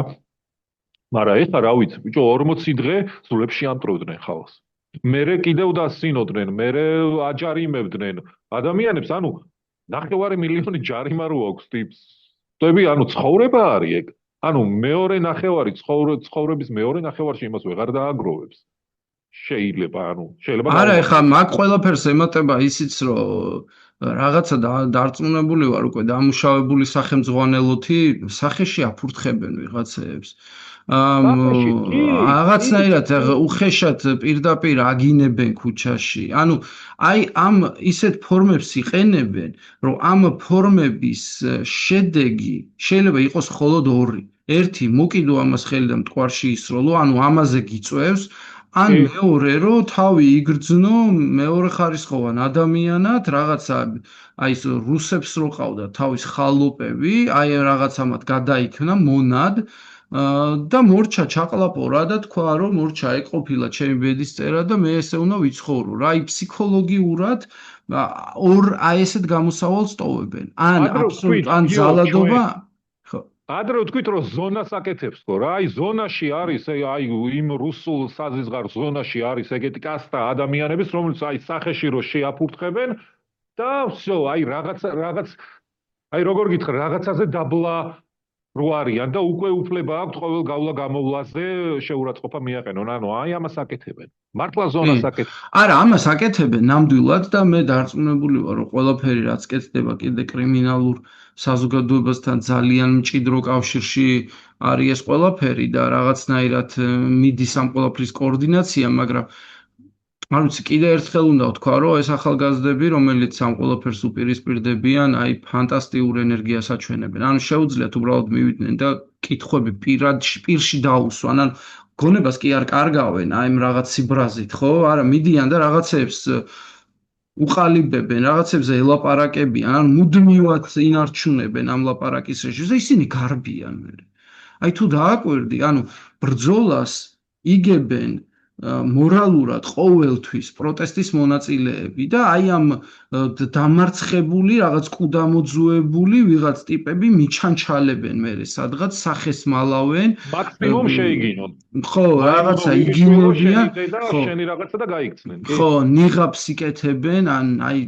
მაგრამ ეხლა რა ვიცი ბიჭო 40 დღე ზულებში ამტროდნენ ხალხს მერე კიდევ დასინოდნენ მერე აჯარიმებდნენ ადამიანებს ანუ 9 მილიონი ჯარიმა რო აქვს ტიპს ტები ანუ ცხოვრება არის ეგ ანუ მეორე ნახევარი ცხოვრების მეორე ნახევარში იმას ვეღარ დააგროვებს შეიძლება ანუ შეიძლება არა ეხლა მაგ ყველაფერს ემატება ისიც რომ რაღაცა დარწმუნებული ვარ უკვე დამუშავებული სახელმძღვანელოთი სახეში აფურთხებენ ვიღაცებს რაღაცნაირად უხეშად პირდაპირ აგინებენ ქუჩაში ანუ აი ამ ისეთ ფორმებს იყენებენ რომ ამ ფორმების შედეგი შეიძლება იყოს მხოლოდ ორი ერთი მოკიდო ამას ხელი და მტკვარში ისროლო ანუ ამაზე გიწევს ან მეორე რომ თავი იგრძნო მეორე ხარისხოვან ადამიანად რაღაცა აი ეს რუსებს რო ყავდა თავის ხალოპები აი რაღაცა მათ გადაიქნა მონად და მორჩა ჩაყლაპო რა და თქვა რომ მორჩა ეყოფილა ჩემი ბედის წერა და მე ესე უნდა ვიცხოვრო რა აი ფსიქოლოგიურად აი ესეთ გამოსავალს ტოვებენ ან აბსოლუტურად ან ზალადობა ხო ადრე ვთქვით რომ ზონას აკეთებს ხო რა აი ზონაში არის აი იმ რუსულ საზღვარ ზონაში არის ეგეთი კასტა ადამიანების რომელიც აი სახეში რო შეაფურთხებენ და всё აი რაღაც აი როგორ გითხრა რაღაცაზე დაბლა რო არიან და უკვე უფლება აქვთ ყოველ გავლა გამოვლაზე შეურაცხყოფა მიაყენონ ანუ აი ამას აკეთებენ მართლა ზონას აკეთებენ არა ამას აკეთებენ ნამდვილად და მე დარწმუნებული ვარ რომ ყველაფერი რაც კეთდება კიდე კრიმინალურ საზოგადოებასთან ძალიან მჭიდრო კავშირში არის ეს ყველაფერი და რაღაცნაირად მიდის ამ ყველაფრის კოორდინაცია მაგრამ არ ვიცი კიდე ერთხელ უნდა ვთქვა რომ ეს ახალგაზრდები რომელიც ამ ყველაფერს უპირისპირდებიან აი ფანტასტიკურ ენერგიას აჩვენებენ ანუ შეუძლიათ უბრალოდ მივიდნენ და კითხვები პირში დაუსვან ან გონებას კი არ კარგავენ აი ამ რაღაც სიბრაზით ხო არა მიდიან და რაღაცებს უყალიბებენ რაღაცებზე ელაპარაკებიან ან მუდმივად ინარჩუნებენ ამ ლაპარაკის რეჟიმს და ისინი გარბიან მე აი თუ დააკვირდი ანუ ბრძოლას იგებენ მორალურად ყოველთვის პროტესტის მონაწილეები და აი ამ დამარცხებული რაღაც კუდამოძუებული ვიღაც ტიპები მიჩანჩალებენ მე სადღაც სახეს მალავენ მაქსიმუმ შეიგინონ ხო რაღაცა იგინებიან ხო შენი რაღაცა და გაიქცნენ ხო ნიღაბს იკეთებენ ან აი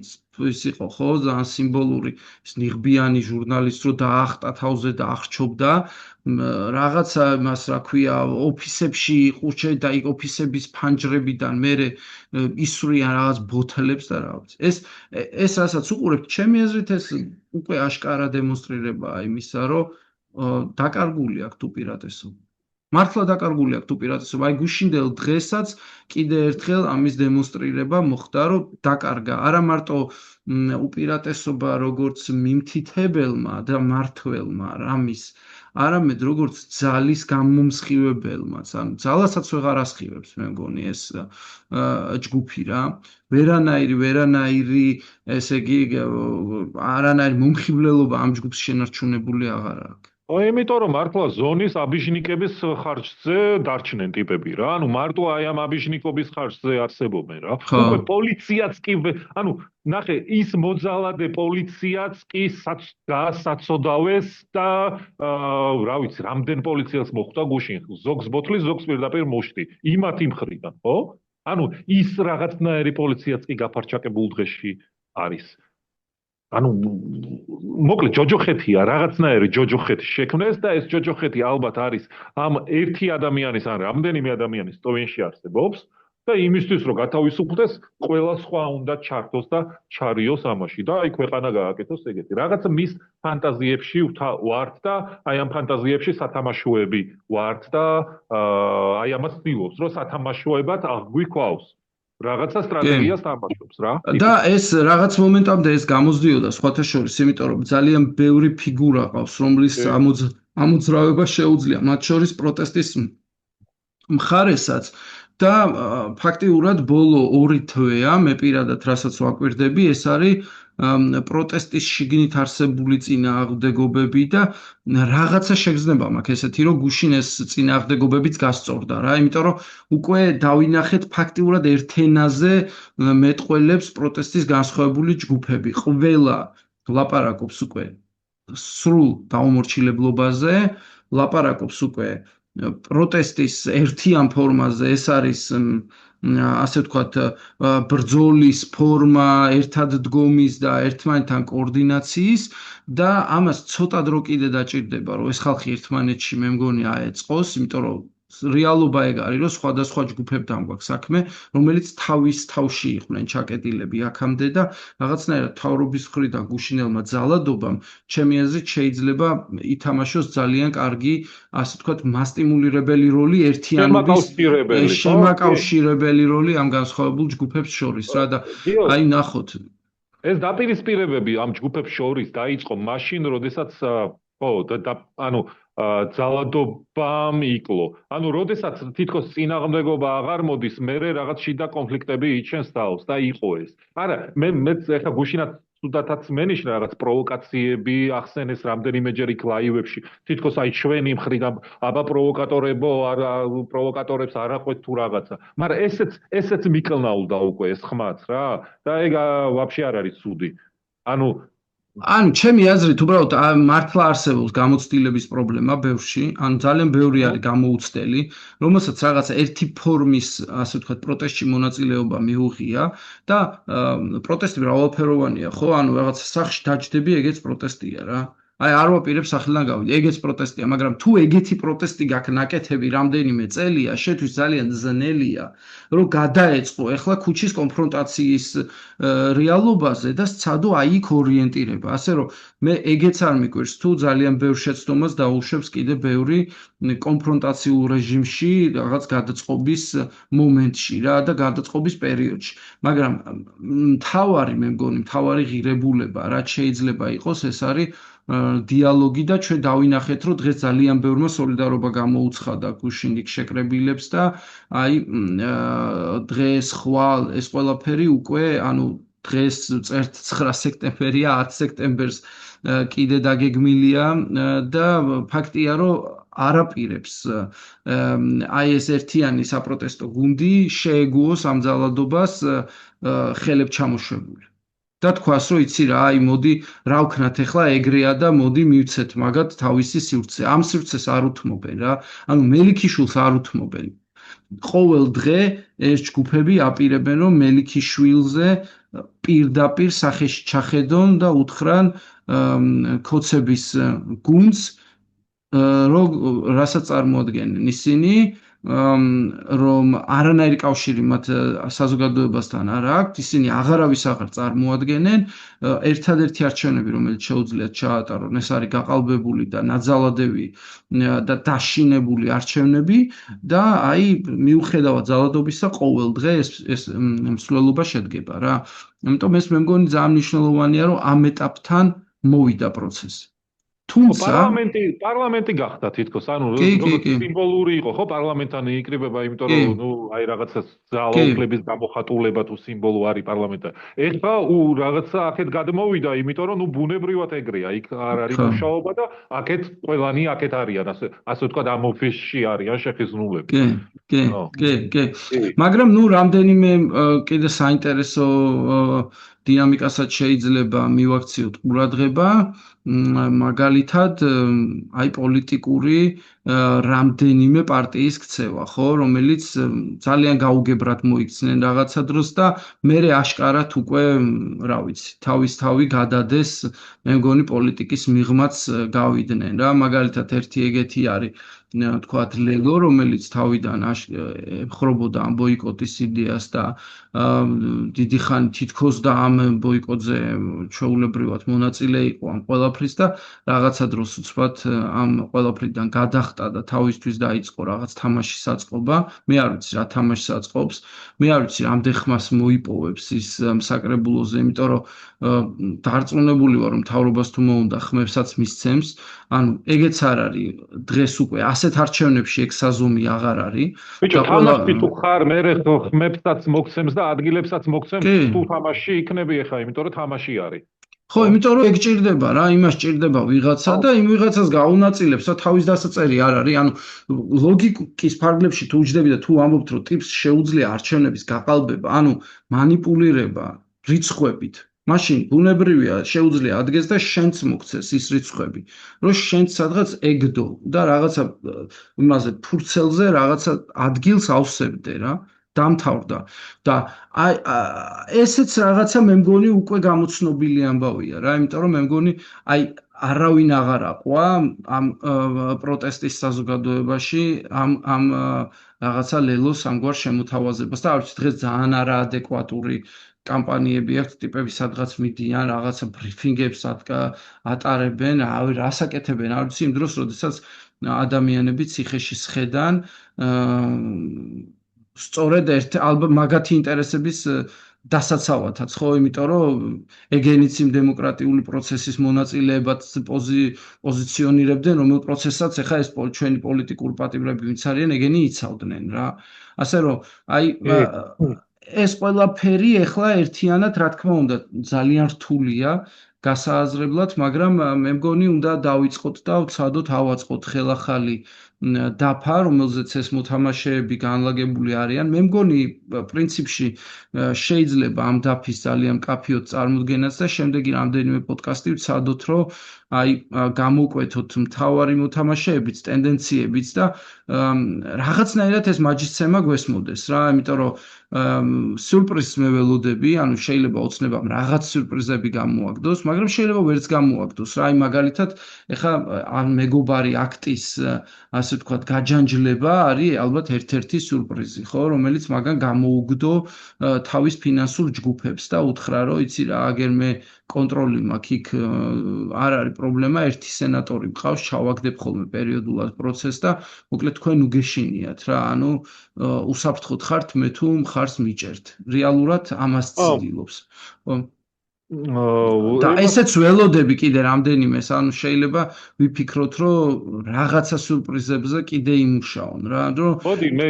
ის იყო ხო ძალიან სიმბოლური ეს ნიღბიანი ჟურნალისტ რო დაახტა თავზე და აღრჩობდა რაღაცა მას რა ქვია ოფისებში ყურჩე და იქ ოფისების ფანჯრებიდან მე ისვრიან რაღაც ბოთლებს და რა ვიცი ეს რასაც უყურებთ ჩემი აზრით ეს უკვე აშკარა დემონსტრირებაა იმისა რომ დაკარგული აქვს უპირატესობა მართლა დაკარგული აქვს უპირატესობა აი გუშინდელ დღესაც კიდე ერთხელ ამის დემონსტრირება მოხდა რომ დაკარგა არა მარტო უპირატესობა როგორც მიმთითებელმა და მართველმა რამის არამედ როგორც ძალის გამომსხივებელმაც ანუ ძალასაც ვეღარ ასხივებს მე მგონი ეს ჯგუფი რა ვერანაირი ესე იგი არანაირი მომხიბლელობა ამ ჯგუფს შენარჩუნებული აღარ აქვს იმიტომ რომ მართლა ზონის აბიჟნიკების ხარჯზე დარჩნენ ტიპები რა ანუ მარტო აი ამ აბიჟნიკობის ხარჯზე არსებობენ რა უკვე პოლიციაც კი ანუ ნახე ის მოძალადე პოლიციაც კი გასაცოდავეს და რა ვიცი რამდენ პოლიციას მოხვდა გუშინ ზოგს ბოთლის ზოგს პირდაპირ მოშტი იმათ იმ ხრიდან ხო ანუ ის რაღაცნაირი პოლიციაც კი გაფარჩაკებულ დღეში არის ანუ მოკლედ ჯოჯოხეთია რაღაცნაირი ჯოჯოხეთი შექმნეს და ეს ჯოჯოხეთი ალბათ არის ამ ერთი ადამიანის ან რამდენიმე ადამიანის ტოვინში არსებობს და იმისთვის რომ გათავისუფლდეს ყველა სხვა უნდა ჩართოს და ჩარიოს ამაში და აი ქვეყანა გააკეთოს ეგეთი რაღაც მის ფანტაზიებში ვართ და აი ამ ფანტაზიებში სათამაშოები ვართ და აი ამას ვცდილობს რომ სათამაშოებად აღგვიქვავს რაღაცა სტრატეგიას თამაშობს რა. და ეს რაღაც მომენტამდე ეს გამოსდიოდა სხვათა შორის, იმიტომ რომ ძალიან ბევრი ფიგურა ყავს, რომლის ამოძრავება შეუძლია, მათ შორის პროტესტის მხარესაც და ფაქტიურად ბოლო 2 თვეა მე პირადად რასაც ვაკვირდები, ეს არის პროტესტის შიგნით არსებული წინააღმდეგობები და რაღაცა შეგრძნება მაქვს ესეთი რომ გუშინ ეს წინააღმდეგობებიც გასწორდა რა, იმიტომ რომ უკვე დავინახეთ ფაქტიურად ერთ ენაზე მეტყველებს პროტესტის განსხვავებული ჯგუფები. ყველა ლაპარაკობს უკვე სრულ დაუმორჩილებლობაზე, ლაპარაკობს უკვე პროტესტის ერთიან ფორმაზე, ეს არის ასე ვთქვათ, ბრძოლის ფორმა, ერთად დგომის და ერთმანეთთან კოორდინაციის და ამას ცოტა დრო კიდე დაჭირდება, რომ ეს ხალხი ერთმანეთში მე მგონი აეწყოს, იმიტომ რომ რეალობა ეგ არის, რომ სხვადასხვა ჯგუფებთან გვაქვს საქმე, რომელიც თავის თავში იყვნენ ჩაკეტილები აქამდე და რაღაცნაირად თავრობის მხრიდან გუშინელმა ძალადობამ, ჩემი აზრით შეიძლება ითამაშოს ძალიან კარგი, ასე ვთქვათ, მასტიმულირებელი როლი ერთიანობის შემაკავშირებელი როლი ამ განსხვავებულ ჯგუფებს შორის რა და აი ნახოთ. ეს დაპირისპირებები ამ ჯგუფებს შორის დაიწყო მაშინ, როდესაც ანუ ძალადობამ იკლო. ანუ როდესაც თითქოს წინააღმდეგობა აღარ მოდის, მერე რაღაც შიდა კონფლიქტები იჩენს თავს და იყო ეს. არა, მე ეხლა გუშინაც სუდათაც მენიშნა რაღაც პროვოკაციები ახსენეს რამდენიმეჯერ იქ ლაივებში. თითქოს აი ჩვენი მხრიდან აბა პროვოკატორებო, არა პროვოკატორებს არ აყვეთ თუ რაღაცა. მაგრამ ესეც მიკლნაულდა უკვე ეს ხმაც რა და ეგ ვაფშე არ არის ცუდი. ანუ ჩემი აზრით უბრალოდ მართლა არსებობს გამოცდილების პრობლემა ბევრში, ანუ ძალიან ბევრი არის გამოუცდელი, რომელსაც რაღაცა ერთი ფორმის, ასე ვთქვათ, პროტესტში მონაწილეობა მიუღია და პროტესტი მრავალფეროვანია, ხო? ანუ რაღაცა სახში დაჯდები, ეგეც პროტესტია რა. აი არ ვაპირებ სახელიდან გავიდე, ეგეც პროტესტია, მაგრამ თუ ეგეთი პროტესტი გაქვს ნაკეთები რამდენიმე წელია, შეთვის ძალიან ძნელია, რომ გადაეწყო ახლა ქუჩის კონფრონტაციის რეალობაზე და სცადო აი იქ ორიენტირება. ასე რომ მე ეგეც არ მიკვირს, თუ ძალიან ბევრ შეცდომას დაუშვებს კიდე ბევრი კონფრონტაციულ რეჟიმში, რაღაც გადაწყობის მომენტში რა და გადაწყობის პერიოდში. მაგრამ მთავარი მე მგონი, მთავარი ღირებულება რაც შეიძლება იყოს, ეს არის დიალოგი და ჩვენ დავინახეთ, რომ დღეს ძალიან ბევრმა სოლიდარობა გამოუცხადა გუშინ იქ შეკრებილებს და აი დღეს ხვალ ეს ყველაფერი უკვე, ანუ დღეს წერთ 9 სექტემბერია, 10 სექტემბერს კიდე დაგეგმილია და ფაქტია, რომ არაპირებს აი ეს ერთიანი საპროტესტო გუნდი შეეგუოს ამ ძალადობას ხელებ ჩამოშვებული. და თქვას, რომ იცი რა, აი მოდი რა ვქნათ ახლა ეგრეა და მოდი მივცეთ მაგათ თავისი სივრცე. ამ სივრცეს არ უთმობენ რა. ანუ მელიქიშვილს არ უთმობენ. ყოველ დღე ეს ჯგუფები აპირებენ, რომ მელიქიშვილზე პირდაპირ სახეში ჩახედონ და უთხრან ქოცების გუნდს, რასაც წარმოადგენენ ისინი, რომ არანაირი კავშირი მათ საზოგადოებასთან არ აქვს, ისინი აღარავის აღარ წარმოადგენენ, ერთადერთი არჩევნები, რომელიც შეუძლიათ ჩაატარონ, ეს არის გაყალბებული და ნაძალადევი და დაშინებული არჩევნები და აი მიუხედავად ძალადობისა ყოველ დღე ეს მსვლელობა შედგება რა. ამიტომ ეს მე მგონი ძალიან მნიშვნელოვანია, რომ ამ ეტაპთან მოვიდა პროცესი. თუმცა პარლამენტი გახდა თითქოს, ანუ როგორც სიმბოლური იყო, ხო, პარლამენტთან იკრიბება, იმიტომ რომ ნუ აი რაღაცა ძალაუფლების გამოხატულება თუ სიმბოლო არის პარლამენტთან. ეხლა რაღაცა აქეთ გადმოვიდა, იმიტომ რომ ნუ ბუნებრივად ეგრეა, იქ არ არის მუშაობა და აქეთ ყველანი აქეთ არიან, ასე ვთქვათ, ამ ოფისში არიან შეხიზნულები. კი. მაგრამ ნუ რამდენიმე კიდე საინტერესო დინამიკასაც შეიძლება მივაქციოთ ყურადღება, მაგალითად, აი პოლიტიკური რამდენიმე პარტიის ქცევა, ხო, რომელიც ძალიან გაუგებრად მოიქცნენ რაღაცა დროს და მერე აშკარად უკვე, რა ვიცი, თავისთავი გადადეს, მე მგონი პოლიტიკის მიღმაც გავიდნენ რა, მაგალითად ერთი ეგეთი არის თქვათ ლელო, რომელიც თავიდან ემხრობოდა ამ ბოიკოტის იდეას და დიდი ხანი თითქოს და ამ ბოიკოტზე ჩვეულებრივად მონაწილე იყო ამ ყველაფრის და რაღაცა დროს უცბად ამ ყველაფრიდან გადახტა და თავისთვის დაიწყო რაღაც თამაშის აწყობა. მე არ ვიცი რა თამაშს აწყობს, მე არ ვიცი რამდენ ხმას მოიპოვებს ის საკრებულოზე, იმიტომ რომ დარწმუნებული ვარ რომ მთავრობას თუ მოუნდა ხმებსაც მისცემს. ანუ ეგეც არ არის დღეს უკვე ასეთ არჩევნებში ეგ საზომი აღარ არის ბიჭო, თამაში თუ ხარ, მე ხმებსაც მოგცემს და ადგილებსაც მოგცემს, თუ თამაში იქნები ახლა, იმიტომ რომ თამაში არის. ხო, იმიტომ რომ ეგ ჭირდება რა, იმას ჭირდება ვიღაცა და იმ ვიღაცას გაუნაწილებს და თავის დასაწერი არ არის. ანუ ლოგიკის ფარგლებში თუ უჯდები და თუ ამბობთ რომ ტიპს შეუძლია არჩევნების გაყალბება, ანუ მანიპულირება რიცხვებით, მაშინ ბუნებრივია შეუძლია ადგეს და შენც მოგცეს ის რიცხვები, რომ შენც სადღაც ეგდო და რაღაცა იმაზე ფურცელზე რაღაცა ადგილს ავსებდე რა. დამთავრდა და აი ესეც რაღაცა მე მგონი უკვე გამოცნობილი ამბავია რა, იმიტომ რომ მე მგონი აი არავინ აღარ აყვა ამ პროტესტის საზოგადოებაში ამ რაღაცა ლელოს ამგვარ შემოთავაზებას და არ ვიცი დღეს ძალიან არაადეკვატური კამპანიები აქვს, ტიპები სადღაც მიდიან, რაღაცა ბრიფინგებს ატარებენ, რას აკეთებენ, არ ვიცი იმ დროს, როდესაც ადამიანები ციხეში სხედან სწორედ ალბათ მაგათი ინტერესების დასაცავათაც, ხო, იმიტომ რომ ეგენიც იმ დემოკრატიული პროცესის მონაწილეებად პოზიციონირებდნენ, რომელ პროცესაც ახლა ეს ჩვენი პოლიტიკური პატიმრები ვინც არიან, ეგენი იცავდნენ რა. ასე რომ, აი ეს ყველაფერი ახლა ერთიანად, რა თქმა უნდა, ძალიან რთულია გასააზრებლად, მაგრამ მე მგონი უნდა დავიწყოთ და ვცადოთ ავაწყოთ ხელახალი დაფა, რომელზეც ეს მოთამაშეები განლაგებული არიან. მე მგონი პრინციპში შეიძლება ამ დაფის ძალიან მკაფიოდ წარმოდგენაც და შემდეგი რამდენიმე პოდკასტი ვცადოთ, რომ აი გამოვკვეთოთ მთავარი მოთამაშეებიც, ტენდენციებიც და რაღაცნაირად ეს მაჯისცემა გვესმოდეს რა, იმიტომ რომ სიურპრიზს მე ველოდები, ანუ შეიძლება ოცნებამ რაღაც სიურპრიზები გამოაგდოს, მაგრამ შეიძლება ვერც გამოაგდოს რა, აი მაგალითად, ეხა ან მეგობარი აქტის ასე ვთქვათ, გაჯანჯლება არის ალბათ ერთ-ერთი სიურპრიზი, ხო, რომელიც მაგან გამოუგდო თავის ფინანსურ ჯგუფებს და უთხრა, რომ იცი რა, აგერ მე კონტროლი მაქვს იქ არ არის პრობლემა, ერთი სენატორი მყავს, ჩავაგდებ ხოლმე პერიოდულად პროცესს და მოკლედ თქვენ უგეშინიათ რა, ანუ უსაფრთხოდ ხართ, მე თუ მხარს მიჭერთ. რეალურად ამას ცდილობს. და ესეც ველოდები კიდე რამდენიმეს, ანუ შეიძლება ვიფიქროთ, რომ რაღაცა სიურპრიზებზე კიდე იმუშაონ რა, რომ მოდი მე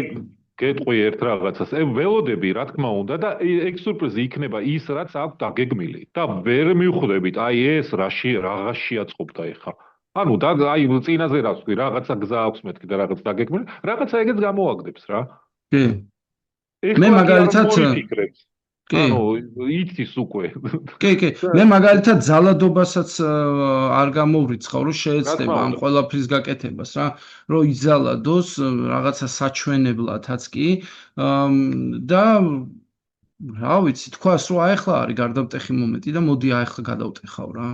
გეტყვი ერთ რაღაცას. ველოდები, რა თქმა უნდა და ეგ სიურპრიზი იქნება ის, რაც აქვს დაგეგმილი და ვერ მივხვდებით, აი ეს რაღაც შეაწყობდა ეხა. ანუ და აი წინაზე რა ვთქვი, რაღაცა გზა აქვს მეთქი და რაღაც დაგეგმილი, რაღაცა ეგეც გამოაგდებს რა. კი. მე მაგალითად ანუ იცის უკვე. კი. მე მაგალითად ძალადობასაც არ გამოვრიცხავ, რომ შეეცდება ამ ყველაფრის გაკეთებას რა, რომ იზალადოს რაღაცა საჩვენებლათაც კი და რა ვიცი, თქვას რომ აი ახლა არის გარდამტეხი მომენტი და მოდი აი ახლა გადავტეხავ რა.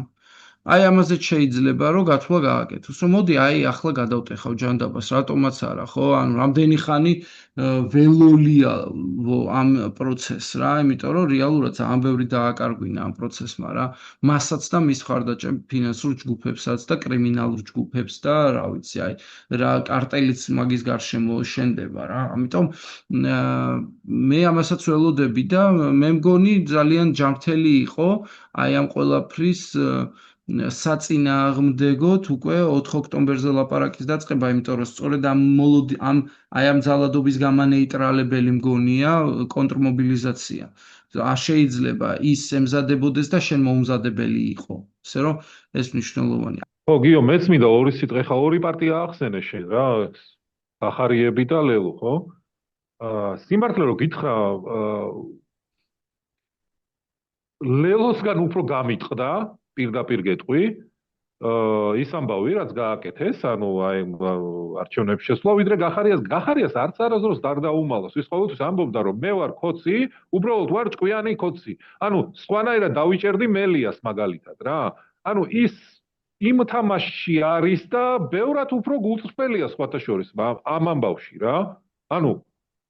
აი ამაზე შეიძლება რომ გათვლა გააკეთოს, რომ მოდი აი ახლა გადავტეხავ ჯანდაბას, რატომაც არა, ხო? ანუ რამდენი ხანი ველოლია ამ პროცესს რა, იმიტომ რომ რეალურად ძალიან ბევრი დააკარგვინა ამ პროცესმა რა, მასაც და მის მხარდაჭერა ფინანსურ ჯგუფებსაც და კრიმინალურ ჯგუფებს და რა ვიცი, აი რა კარტელიც მაგის გარშემო შენდება რა. ამიტომ მე ამასაც ველოდები და მე მგონი ძალიან ჯანმრთელი იყო აი ამ ყველაფრის საწინააღმდეგოდ უკვე 4 ოქტომბერზე ლაპარაკის დაწყება, იმიტომ რომ სწორედ ამ ძალადობის გამანეიტრალებელი მგონია კონტრმობილიზაცია. შეიძლება ის ემზადებოდეს და შენ მოუმზადებელი იყო. ასე რომ ეს მნიშვნელოვანია. ხო, გიო, მეც მინდა ორი სიტყვა, ხა ორი პარტია ახსენე შენ რა, ახარიები და ლელო, ხო? სიმართლე რომ გითხრა, ლელოსგან უფრო გამიტყდა პირდაპირ გეტყვი, ის ამბავი, რაც გააკეთეს, ანუ აი არჩევნებში შესვლა, ვიდრე გახარიას არც არასდროს არ დაუმალოს. ის ყოველთვის ამბობდა, რომ მე ვარ ქოცი, უბრალოდ ვარ ჭკვიანი ქოცი. ანუ სხვანაირად დავიჭერდი მელიას მაგალითად რა. ანუ ის იმ თამაშში არის და ბევრად უფრო გულწრფელია სხვათა შორის ამ ამბავში რა. ანუ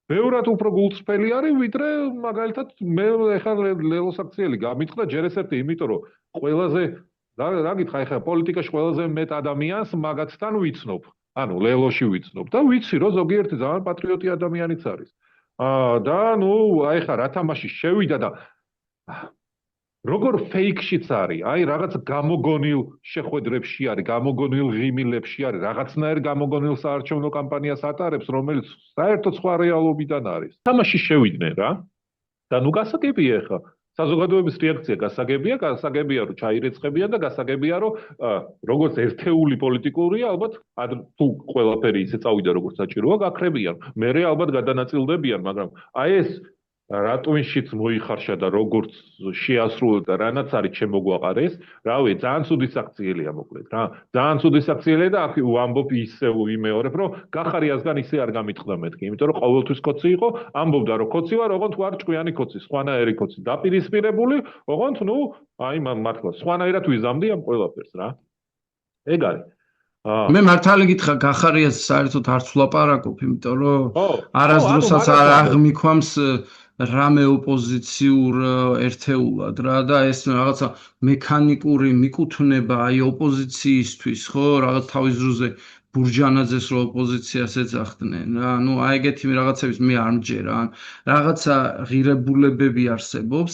ბევრად უფრო გულწრფელი არის, ვიდრე მაგალითად მე ეხლა ლელოს აქციელი გამიწყდა ჯერ ეს ერთი, იმიტომ რომ ყველაზე რა გითხრა ეხლა პოლიტიკაში ყველაზე მეტ ადამიანს მაგათთან ვიცნობ. ანუ ლელოში ვიცნობ და ვიცი რომ ზოგიერთი ძალიან პატრიოტი ადამიანიც არის. და ნუ აი ხა რა თამაში შევიდა და როგორ ფეიქშიც არის, აი რაღაც გამოგონილ შეხვედრებში არის, გამოგონილ ღიმილებში არის, რაღაცნაირ გამოგონილ საარჩევნო კამპანიას ატარებს, რომელიც საერთოდ სხვა რეალობიდან არის. თამაში შევიდნენ რა. და ნუ გასაგებია ხა, საზოგადოების რეაქცია გასაგებია რომ ჩაირეცხებიან და გასაგებია რომ როგორც ერთეული პოლიტიკურია, ალბათ თუ ყველაფერი ისე წავიდა როგორც საჭიროა, გაქრებიან. მერე ალბათ გადანაწილდებიან, მაგრამ აი ეს რატვინშიც მოიხარშა და როგორც შეასრულა და რანაც არის შემოგვაყარეს, რავი, ძალიან ცუდი საქციელია მოკლედ რა. ძალიან ცუდი საქციელია და აქ ვამბობ ისე ვიმეორებ, რომ გახარიასგან ისე არ გამიტყდა მეთქი, იმიტომ რომ ყოველთვის კოცი იყო, ამბობდა რომ კოცი ვარ, ოღონდ ვარ ჭკვიანი კოცი, სხვანაირი კოცი, დაპირისპირებული, ოღონდ ნუ აი მართლა სხვანაირად ვიზამდი ამ ყველაფერს რა. ეგ არის. მე მართალი გითხრა გახარიას საერთოდ არც ვლაპარაკობ, იმიტომ რომ არასდროსაც არ აღმიქვამს რამე ოპოზიციურ ერთეულად რა და ეს რაღაცა მექანიკური მიკუთვნება აი ოპოზიციისთვის ხო რაღაც თავის დროზე ბურჯანაძეს რო ოპოზიციას ეძახდნენ რა ნუ აი ეგეთი რაღაცების მე არ მჯერა ან რაღაცა ღირებულებები არსებობს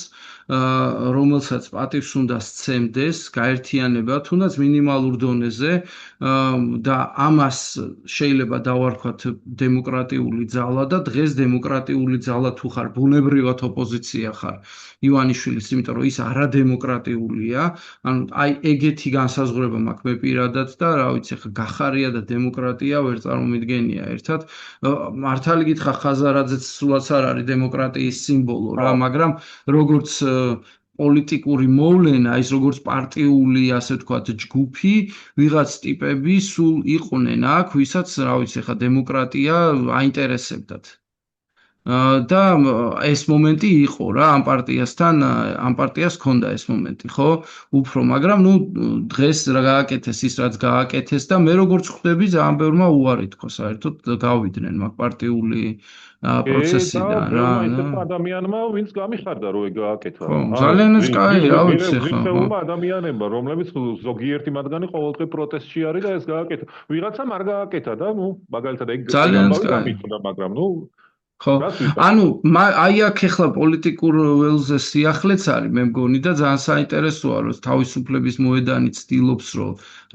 რომელსაც პატივს უნდა სცემდეს გაერთიანება თუნდაც მინიმალურ დონეზე და ამას შეიძლება დავარქვათ დემოკრატიული ძალა და დღეს დემოკრატიული ძალა თუ ხარ ბუნებრივად ოპოზიცია ხარ ივანიშვილის იმიტომ რომ ის არადემოკრატიულია ანუ აი ეგეთი განსაზღვრება მაქვს მე პირადად და რა ვიცი ხა გახარია და დემოკრატია ვერ წარმომიდგენია ერთად მართალი გითხრა ხაზარაძეც სულაც არ არის დემოკრატიის სიმბოლო რა მაგრამ როგორც პოლიტიკური მოვლენა ის როგორც პარტიული ასე ვთქვათ ჯგუფი ვიღაც ტიპები სულ იყვნენ აქ ვისაც რა ვიცი ხა დემოკრატია აინტერესებდათ და ეს მომენტი იყო რა ამ პარტიასთან ამ პარტიას ჰქონდა ეს მომენტი ხო უფრო მაგრამ ნუ დღეს რა გააკეთეს ის რაც გააკეთეს და მე როგორც ხვდები ძალიან ბევრმა უარი თქვა საერთოდ გავიდნენ მაგ პარტიული პროცესიდან რა ადამიანმა ვინც გამიხარდა რომ ეგ გააკეთა ძალიან ეს კაი რა ვიცი ხო ადამიანებმა რომლებიც ზოგიერთი მათგანი ყოველდღე პროტესტში არის და ეს გააკეთა ვიღაცამ არ გააკეთა და ნუ მაგალითად ეგ გამიწოდა მაგრამ ნუ ხო ანუ აი აქ ახლა პოლიტიკურ ველზე სიახლეც არის მე მგონი და ძალიან საინტერესოა რომ თავისუფლების მოედანი ცდილობს რომ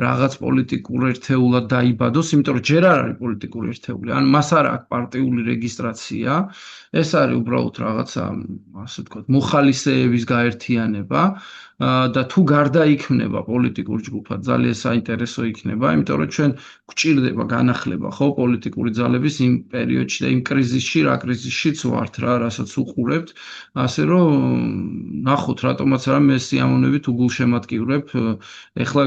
რაღაც პოლიტიკურ ერთეულად დაიბადოს იმიტომ რომ ჯერ არ არის პოლიტიკური ერთეული ანუ მას არ აქვს პარტიული რეგისტრაცია ეს არის უბრალოდ რაღაცა ასე ვთქვათ მოხალისეების გაერთიანება და თუ გარდაიქმნება პოლიტიკურ ჯგუფად ძალიან საინტერესო იქნება იმიტომ რომ ჩვენ გვჭირდება განახლება ხო პოლიტიკური ძალების იმ პერიოდში და იმ კრიზისში რა კრიზისშიც ვართ რა რასაც უყურებთ ასე რომ ნახოთ რატომაც არა მე სიამოვნებით უგულშემატკივრებ ეხლა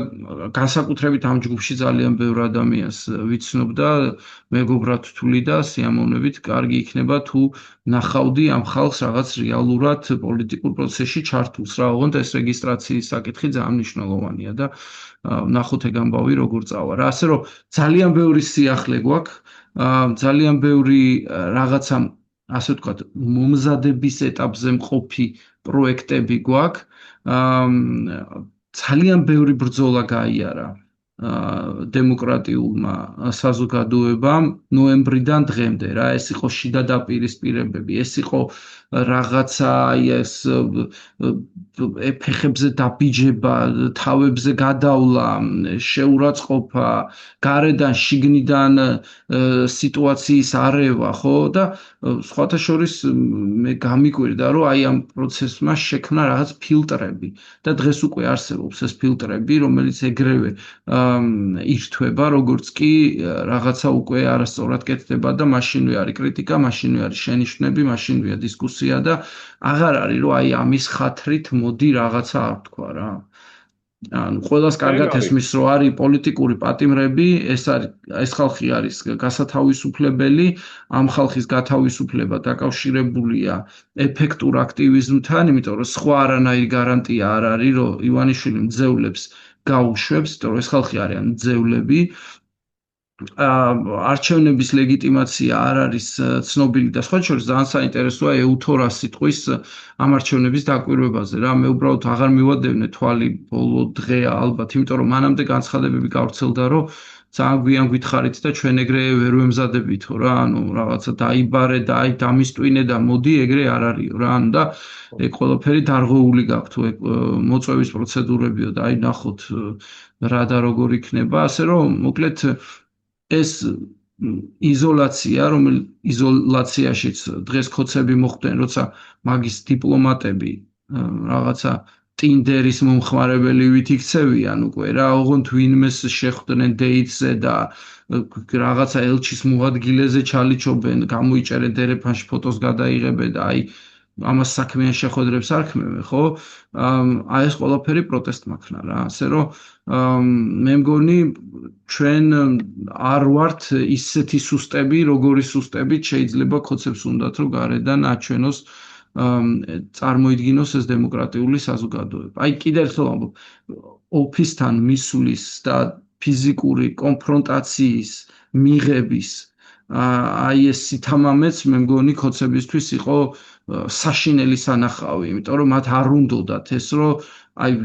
განსაკუთრებით ამ ჯგუფში ძალიან ბევრ ადამიანს ვიცნობ და მეგობრად ვთვლი და სიამოვნებით კარგი იქნება თუ ნახავდი ამ ხალხს რაღაც რეალურად პოლიტიკურ პროცესში ჩართულს რა ოღონდ ეს რეგისტრაციის საკითხი ძალიან მნიშვნელოვანია და ნახოთ ეგ ამბავი როგორ წავა რა ასე რომ ძალიან ბევრი სიახლე გვაქვს ძალიან ბევრი რაღაცა ასე ვთქვათ მომზადების ეტაპზე მყოფი პროექტები გვაქვს ძალიან ბევრი ბრძოლა გაიარა დემოკრატიულმა საზოგადოებამ ნოემბრიდან დღემდე რა ეს იყო შიდა დაპირისპირებები ეს იყო რაღაცა ეს ფეხებზე დაბიჯება თავებზე გადავლა შეურაცხყოფა გარედან შიგნიდან სიტუაციის არევა ხო და სხვათა შორის მე გამიკვირდა რომ აი ამ პროცესმა შექმნა რაღაც ფილტრები და დღეს უკვე არსებობს ეს ფილტრები რომელიც ეგრევე ირთვება როგორც კი რაღაცა უკვე არასწორად კეთდება და მაშინვე არის კრიტიკა მაშინვე არის შენიშვნები მაშინვეა დისკუსია და აღარ არის რომ აი ამის ხათრით მოდი რაღაცა არ თქვა რა ანუ ყველას კარგად ესმის რომ არის პოლიტიკური პატიმრები ეს ხალხი არის გასათავისუფლებელი ამ ხალხის გათავისუფლება დაკავშირებულია ეფექტურ აქტივიზმთან იმიტომ რომ სხვა არანაირი გარანტია არ არის რომ ივანიშვილი მძევლებს გაუშვებს, იმიტომ რომ ეს ხალხი არიან ძევლები. არჩევნების ლეგიტიმაცია არ არის ცნობილი და სხვა შორის ძალიან საინტერესოა ეუთორას სიტყვის ამ არჩევნების დაკვირვებაზე რა მე უბრალოდ აღარ მივადევნე თვალი ბოლო დღეა ალბათ იმიტომ რომ მანამდე განცხადებები გავრცელდა რომ ძალიან გვიან გითხარით და ჩვენ ეგრე ვერ ვემზადებითო რა ანუ რაღაცა დაიბარე და აი დამისტვინე და მოდი ეგრე არ არისო რა ანუ და ეგ ყველაფერი დარღვეული გაქვთ ეგ მოწვევის პროცედურებიო და აი ნახოთ რა და როგორ იქნება ასე რომ მოკლედ ეს იზოლაცია, იზოლაციაშიც დღეს ხოცები მოხდნენ, როცა მაგის დიპლომატები რაღაცა ტინდერის მომხმარებელივით იქცევიან უკვე რა, ოღონდ ვინმეს შეხვდნენ დეიტზე და რაღაცა ელჩის მოადგილეზე ჩალიჩობენ, გამოიჭერენ დერეფანში ფოტოს გადაიღებენ და აი ამას საქმიან შეხვედრებს არ ქმნებენ, ხო? აი ეს ყველაფერი პროტესტ მაქნა რა, ასე რომ მე მგონი ჩვენ არ ვართ ისეთი სუსტები, როგორი სუსტებით შეიძლება ხოცებს უნდათ რომ გარედან აჩვენოს წარმოიდგინოს ეს დემოკრატიული საზოგადოება. აი კიდევ ერთხელ ვამბობ, ოფისთან მისვლის და ფიზიკური კონფრონტაციის მიღების აი ეს სითამამეც მე მგონი ხოცებისთვის იყო საშინელი სანახავი, იმიტომ რომ მათ არ უნდათ ეს რომ აი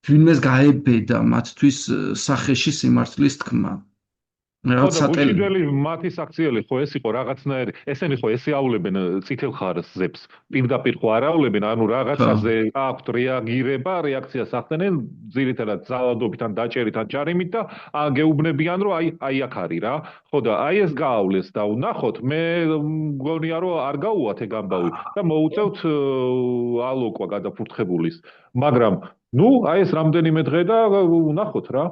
ვინმეს გაებედა მათთვის სახეში სიმართლის თქმა. რაღაცა ბუჩიძელი მათი საქციელი ხო ეს იყო რაღაცნაირი ესენი ხო ესეავლებენ წითელ ხარზებს პირდაპირ ხო არაავლებენ ანუ რაღაცაზე აქვთ რეაგირება რეაქციას ახდენენ ძირითადად ძალადობით ან დაჭერით ან ჯარიმით და გეუბნებიან რომ აი აქ არის რა ხო და აი ეს გაავლეს და ვნახოთ მე მგონია რომ არ გაუვათ ეგ ამბავი და მოუწევთ ალოკვა გადაფურთხებულის მაგრამ ნუ აი ეს რამდენიმე დღე და ვნახოთ რა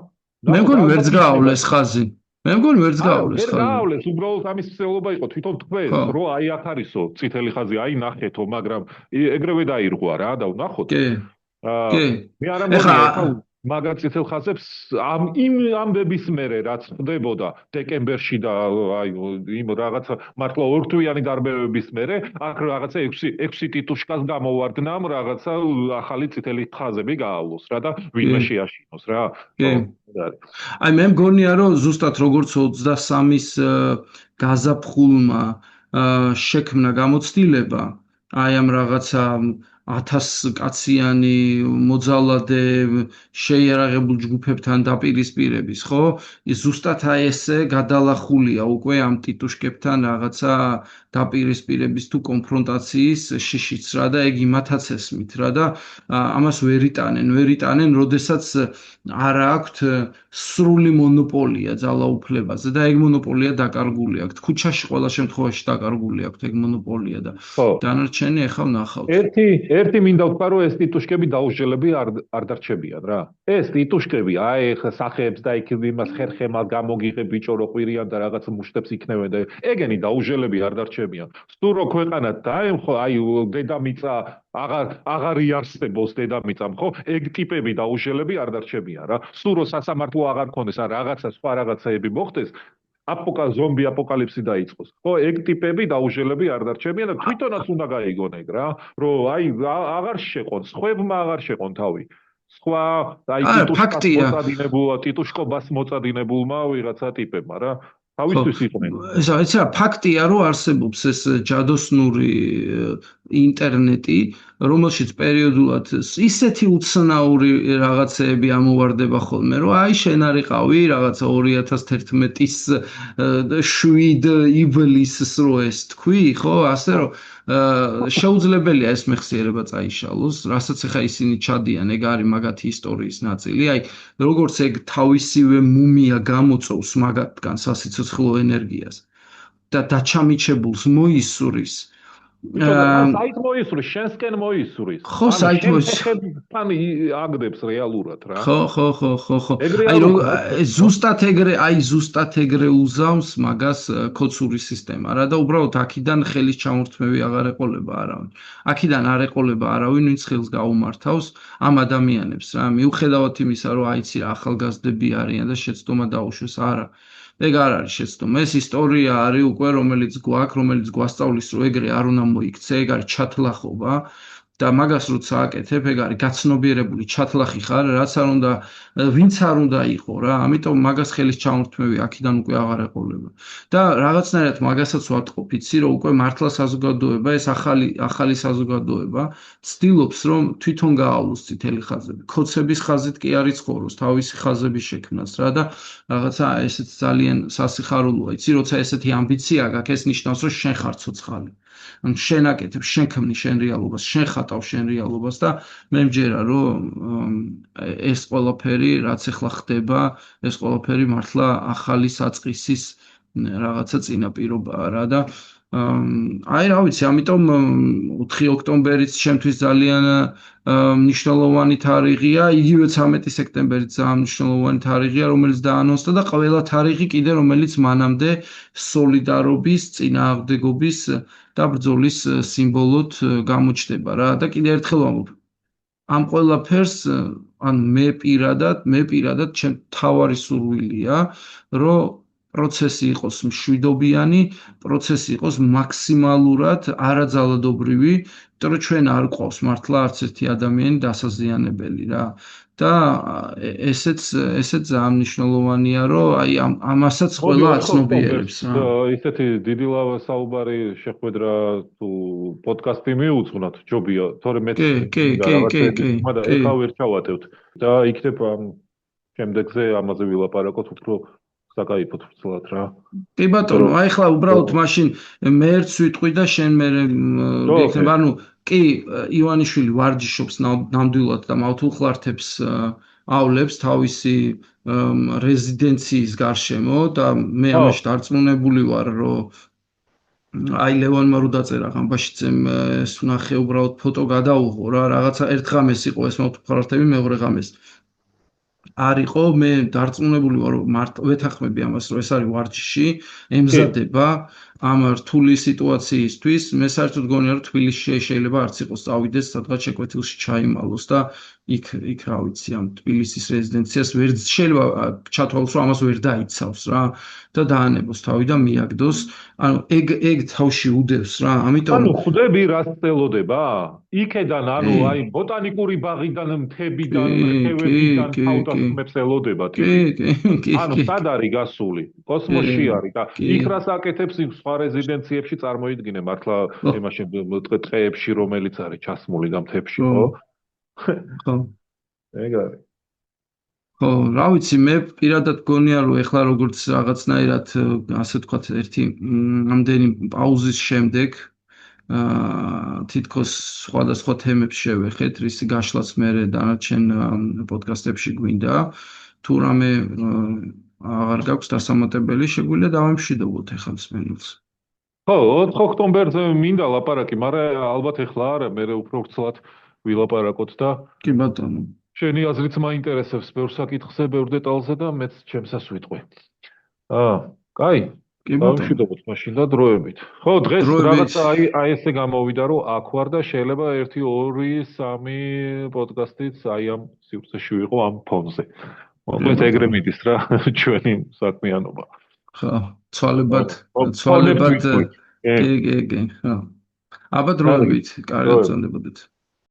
მე მგონი ვერც გაავლეს ხაზი მე მგონი ვერც გაავლეს ხაზი. გაავლეს, უბრალოდ ამის ცდილობა იყო თვითონ თქვენ, რომ აი აქ არისო წითელი ხაზი, აი ნახეთო, მაგრამ ეგრევე დაირღვა რა და ვნახოთ. კი. მე არ ამბობია მაგარ წითელ ხაზებს ამ ამბების მერე რაც ხდებოდა დეკემბერში და აი იმ რაღაცა მართლა ორთვიანი დარბევების მერე აქ რაღაცა 6 ტიტუშკას გამოვარდნამ რაღაცა ახალი წითელი ხაზები გაავლოს რა და ვინმე შეაშინოს რა. აი მე მგონია რომ ზუსტად როგორც 23-ის გაზაფხულმა შექმნა გამოცდილება აი ამ რაღაცა 1000 კაციანი მოძალადე შეიარაღებულ ჯგუფებთან დაპირისპირების, ხო? ზუსტად აი ესე გადალახულია უკვე ამ ტიტუშკებთან რაღაცა დაპირისპირების თუ კონფრონტაციის შიშიც რა და ეგ იმათაც ესმით რა და ამას ვერ იტანენ, როდესაც არ აქვთ სრული მონოპოლია ძალაუფლებაზე და ეგ მონოპოლია დაკარგული აქვს. ქუჩაში ყველა შემთხვევაში დაკარგული აქვს ეგ მონოპოლია და დანარჩენი ახლა ვნახავთ. ერთი მინდა ვთქვა რომ ეს ტიტუშკები დაუსჯელები არ დარჩებიან რა. ეს ტიტუშკები აი ხა სახეებს და იქ იმას ხერხემალ გამოგიღებ ბიჭო რო ყვირიან და რაღაც მუშტებს იქნევენ და ეგენი დაუსჯელები არ დარჩებიან. სულ რო ქვეყანად დაემხო აი დედამიწა აღარ იარსებოს დედამიწამ ხო? ეგ ტიპები დაუსჯელები არ დარჩებიან რა. სულ რო სასამართლო აღარ ქონდეს ან რაღაცა სხვა რაღაცაები მოხდეს ზომბი აპოკალიფსი დაიწყოს. ხო, ეგ ტიპები დაუსჯელები არ დარჩებიან და თვითონაც უნდა გაიგონ ეგ რა, რომ აი აღარ შეყონ, სხვებმა აღარ შეყონ თავი. სხვა აი ტიტუშკობას მოწადინებულმა ვიღაცა ტიპებმა რა. თავისთვის იყვნენ. ეს ფაქტია, რომ არსებობს ეს ჯადოსნური ინტერნეტი, რომელშიც პერიოდულად ისეთი უცნაური რაღაცეები ამოვარდება ხოლმე, რომ აი შენ არიყავი რაღაცა 2011-ის 7 ივლისს რო ეს თქვი, ხო, ასე რომ შეუძლებელია ეს მეხსიერება წაიშალოს, რასაც ახლა ისინი ჩადიან, ეგ არის მაგათი ისტორიის ნაწილი, აი როგორც ეგ თავისივე მუმია გამოწოვს მაგათგან სასიცოცხლო ენერგიას და დაჩამიჩებულს მოისურის საით მოისურის, შენსკენ მოისურის. ხო, საით მოისურის. თან აგდებს რეალურად რა. ხო. აი რომ ზუსტად ეგრე უზავს მაგას ქოცური სისტემა რა და უბრალოდ აქიდან ხელის ჩამორთმევი აღარ ეყოლება არავინ. აქიდან არ ეყოლება არავინ, ვინც ხელს გაუმართავს ამ ადამიანებს რა. მიუხედავად იმისა, რომ აიცი რა ახალგაზრდები არიან და შეცდომა დაუშვეს, არა. ეგ არ არის შეცდომა, ეს ისტორია არის უკვე რომელიც გვაქვს, რომელიც გვასწავლის, რომ ეგრე არ უნდა მოიქცე, ეგ არის ჩათლახობა და მაგას როცა აკეთებ, ეგ არის გაცნობიერებული ჩათლახი ხარ, რაც არ უნდა, ვინც არ უნდა იყო რა, ამიტომ მაგას ხელის ჩამორთმევი აქედან უკვე აღარ ეყოლება. და რაღაცნაირად მაგასაც ვატყობ, იცი, რომ უკვე მართლა საზოგადოება, ეს ახალი საზოგადოება ცდილობს, რომ თვითონ გაავლოს წითელი ხაზები. ქოცების ხაზით კი არ იცხოვროს, თავისი ხაზების შექმნას რა და რაღაცა ესეც ძალიან სასიხარულოა. იცი, როცა ესეთი ამბიცია გაქვს, ეს ნიშნავს, რომ შენ ხარ ცოცხალი. ან შენ აკეთებ, შენ ქმნი შენ რეალობას, შენ ხატავ შენ რეალობას და მე მჯერა, რომ ეს ყველაფერი, რაც ახლა ხდება, ეს ყველაფერი მართლა ახალი საწყისის რაღაცა წინაპირობაა რა და აი რა ვიცი, ამიტომ 4 ოქტომბერიც ჩემთვის ძალიან მნიშვნელოვანი თარიღია, იგივე 13 სექტემბერიც ძალიან მნიშვნელოვანი თარიღია, რომელიც დაანონსდა და ყველა თარიღი კიდე რომელიც მანამდე სოლიდარობის, წინააღმდეგობის და ბრძოლის სიმბოლოდ გამოჩნდება რა და კიდე ერთხელ ვამბობ ამ ყველაფერს ან მე პირადად ჩემ თავარი სურვილია რომ პროცესი იყოს მშვიდობიანი, პროცესი იყოს მაქსიმალურად არაძალადობრივი, იმიტომ რომ ჩვენ არ გვყავს მართლა არც ერთი ადამიანი დასაზიანებელი რა. და ესეც ძალიან მნიშვნელოვანია, რომ აი ამასაც ყველა აცნობიერებს რა. ისეთი დიდი საუბარი შეხვედრა თუ პოდკასტი მიუძღვნათ, ჯობია, თორე მეც მაგრამ ეხლა ვერ ჩავატევთ და იქნებ ამ შემდეგზე ამაზე ვილაპარაკოთ უფრო საკაიფოდ ვცლად რა. კი ბატონო, აი ხლა უბრალოდ მაშინ მე ერთს ვიტყვი და შენ მე ვიქნებ, ანუ კი ივანიშვილი ვარჯიშობს ნამდვილად და მავთულხლართებს ავლებს თავისი რეზიდენციის გარშემო და მე ამაში დარწმუნებული ვარ, რომ აი ლევანმა რო დაწერა ღამბაშიძემ ეს ვნახე უბრალოდ ფოტო გადაუღო რა, რაღაცა ერთ ღამეს იყო ეს მავთულხლართები, მეორე ღამეს არ იყო, მე დარწმუნებული ვარ, რომ მარტო ვეთანხმები ამას, რომ ეს არის ვარჯიში, ემზადება ამ რთული სიტუაციისთვის. მე საერთოდ გონია, რომ თბილისში შეიძლება არც იყოს წავიდეს, სადღაც შეკვეთილში ჩაიმალოს და იქ რა ვიცი, ამ თბილისის რეზიდენციას ვერ შეიძლება ჩათვალოს, რომ ამას ვერ დაიცავს რა და დაანებოს თავი და მიაგდოს. ანუ ეგ თავში უდევს რა, ამიტომ ანუ ხვდები რას წელოდება? იქედან ანუ აი ბოტანიკური ბაღიდან, მთებიდან, ხევებიდან თავდასხმებს ელოდება ტიპი. ანუ სად არის გასული? კოსმოსში არის და იქ რას აკეთებს იმ სხვა რეზიდენციებში წარმოიდგინე მართლა იმაში ტყეებში რომელიც არის ჩასმული და მთებში, ხო? ხო. ეგ არის. ხო, რა ვიცი, მე პირადად გონია, რომ ეხლა როგორც რაღაცნაირად, ასე ვთქვათ, ერთი ამდენი პაუზის შემდეგ თითქოს სხვადასხვა თემებს შევეხეთ, რის გაშლაც მე დანარჩენ პოდკასტებში გვინდა, თუ რამე აღარ გაქვს დასამატებელი, შეგვიძლია დავემშვიდობოთ ახლა მსმენელს. ხო, 4 ოქტომბერზე მინდა ლაპარაკი, მაგრამ ალბათ ეხლა არა, მე უფრო ვრცლად ვილაპარაკოთ და კი ბატონო. შენი აზრიც მაინტერესებს ბევრ საკითხზე, ბევრ დეტალზე და მეც ჩემსას ვიტყვი. კაი. დავშვიდობოთ მაშინ და დროებით. ხო, დღეს რაღაცა აი ესე გამოვიდა, რომ აქ ვარ და შეიძლება 1, 2, 3 პოდკასტიც აი ამ სივრცეში ვიყო ამ ფონზე. მოკლედ ეგრე მიდის რა ჩვენი საქმიანობა. ხო, ცვალებად. კი, ხო. აბა დროებით, კარგად გრძელდებოდეთ.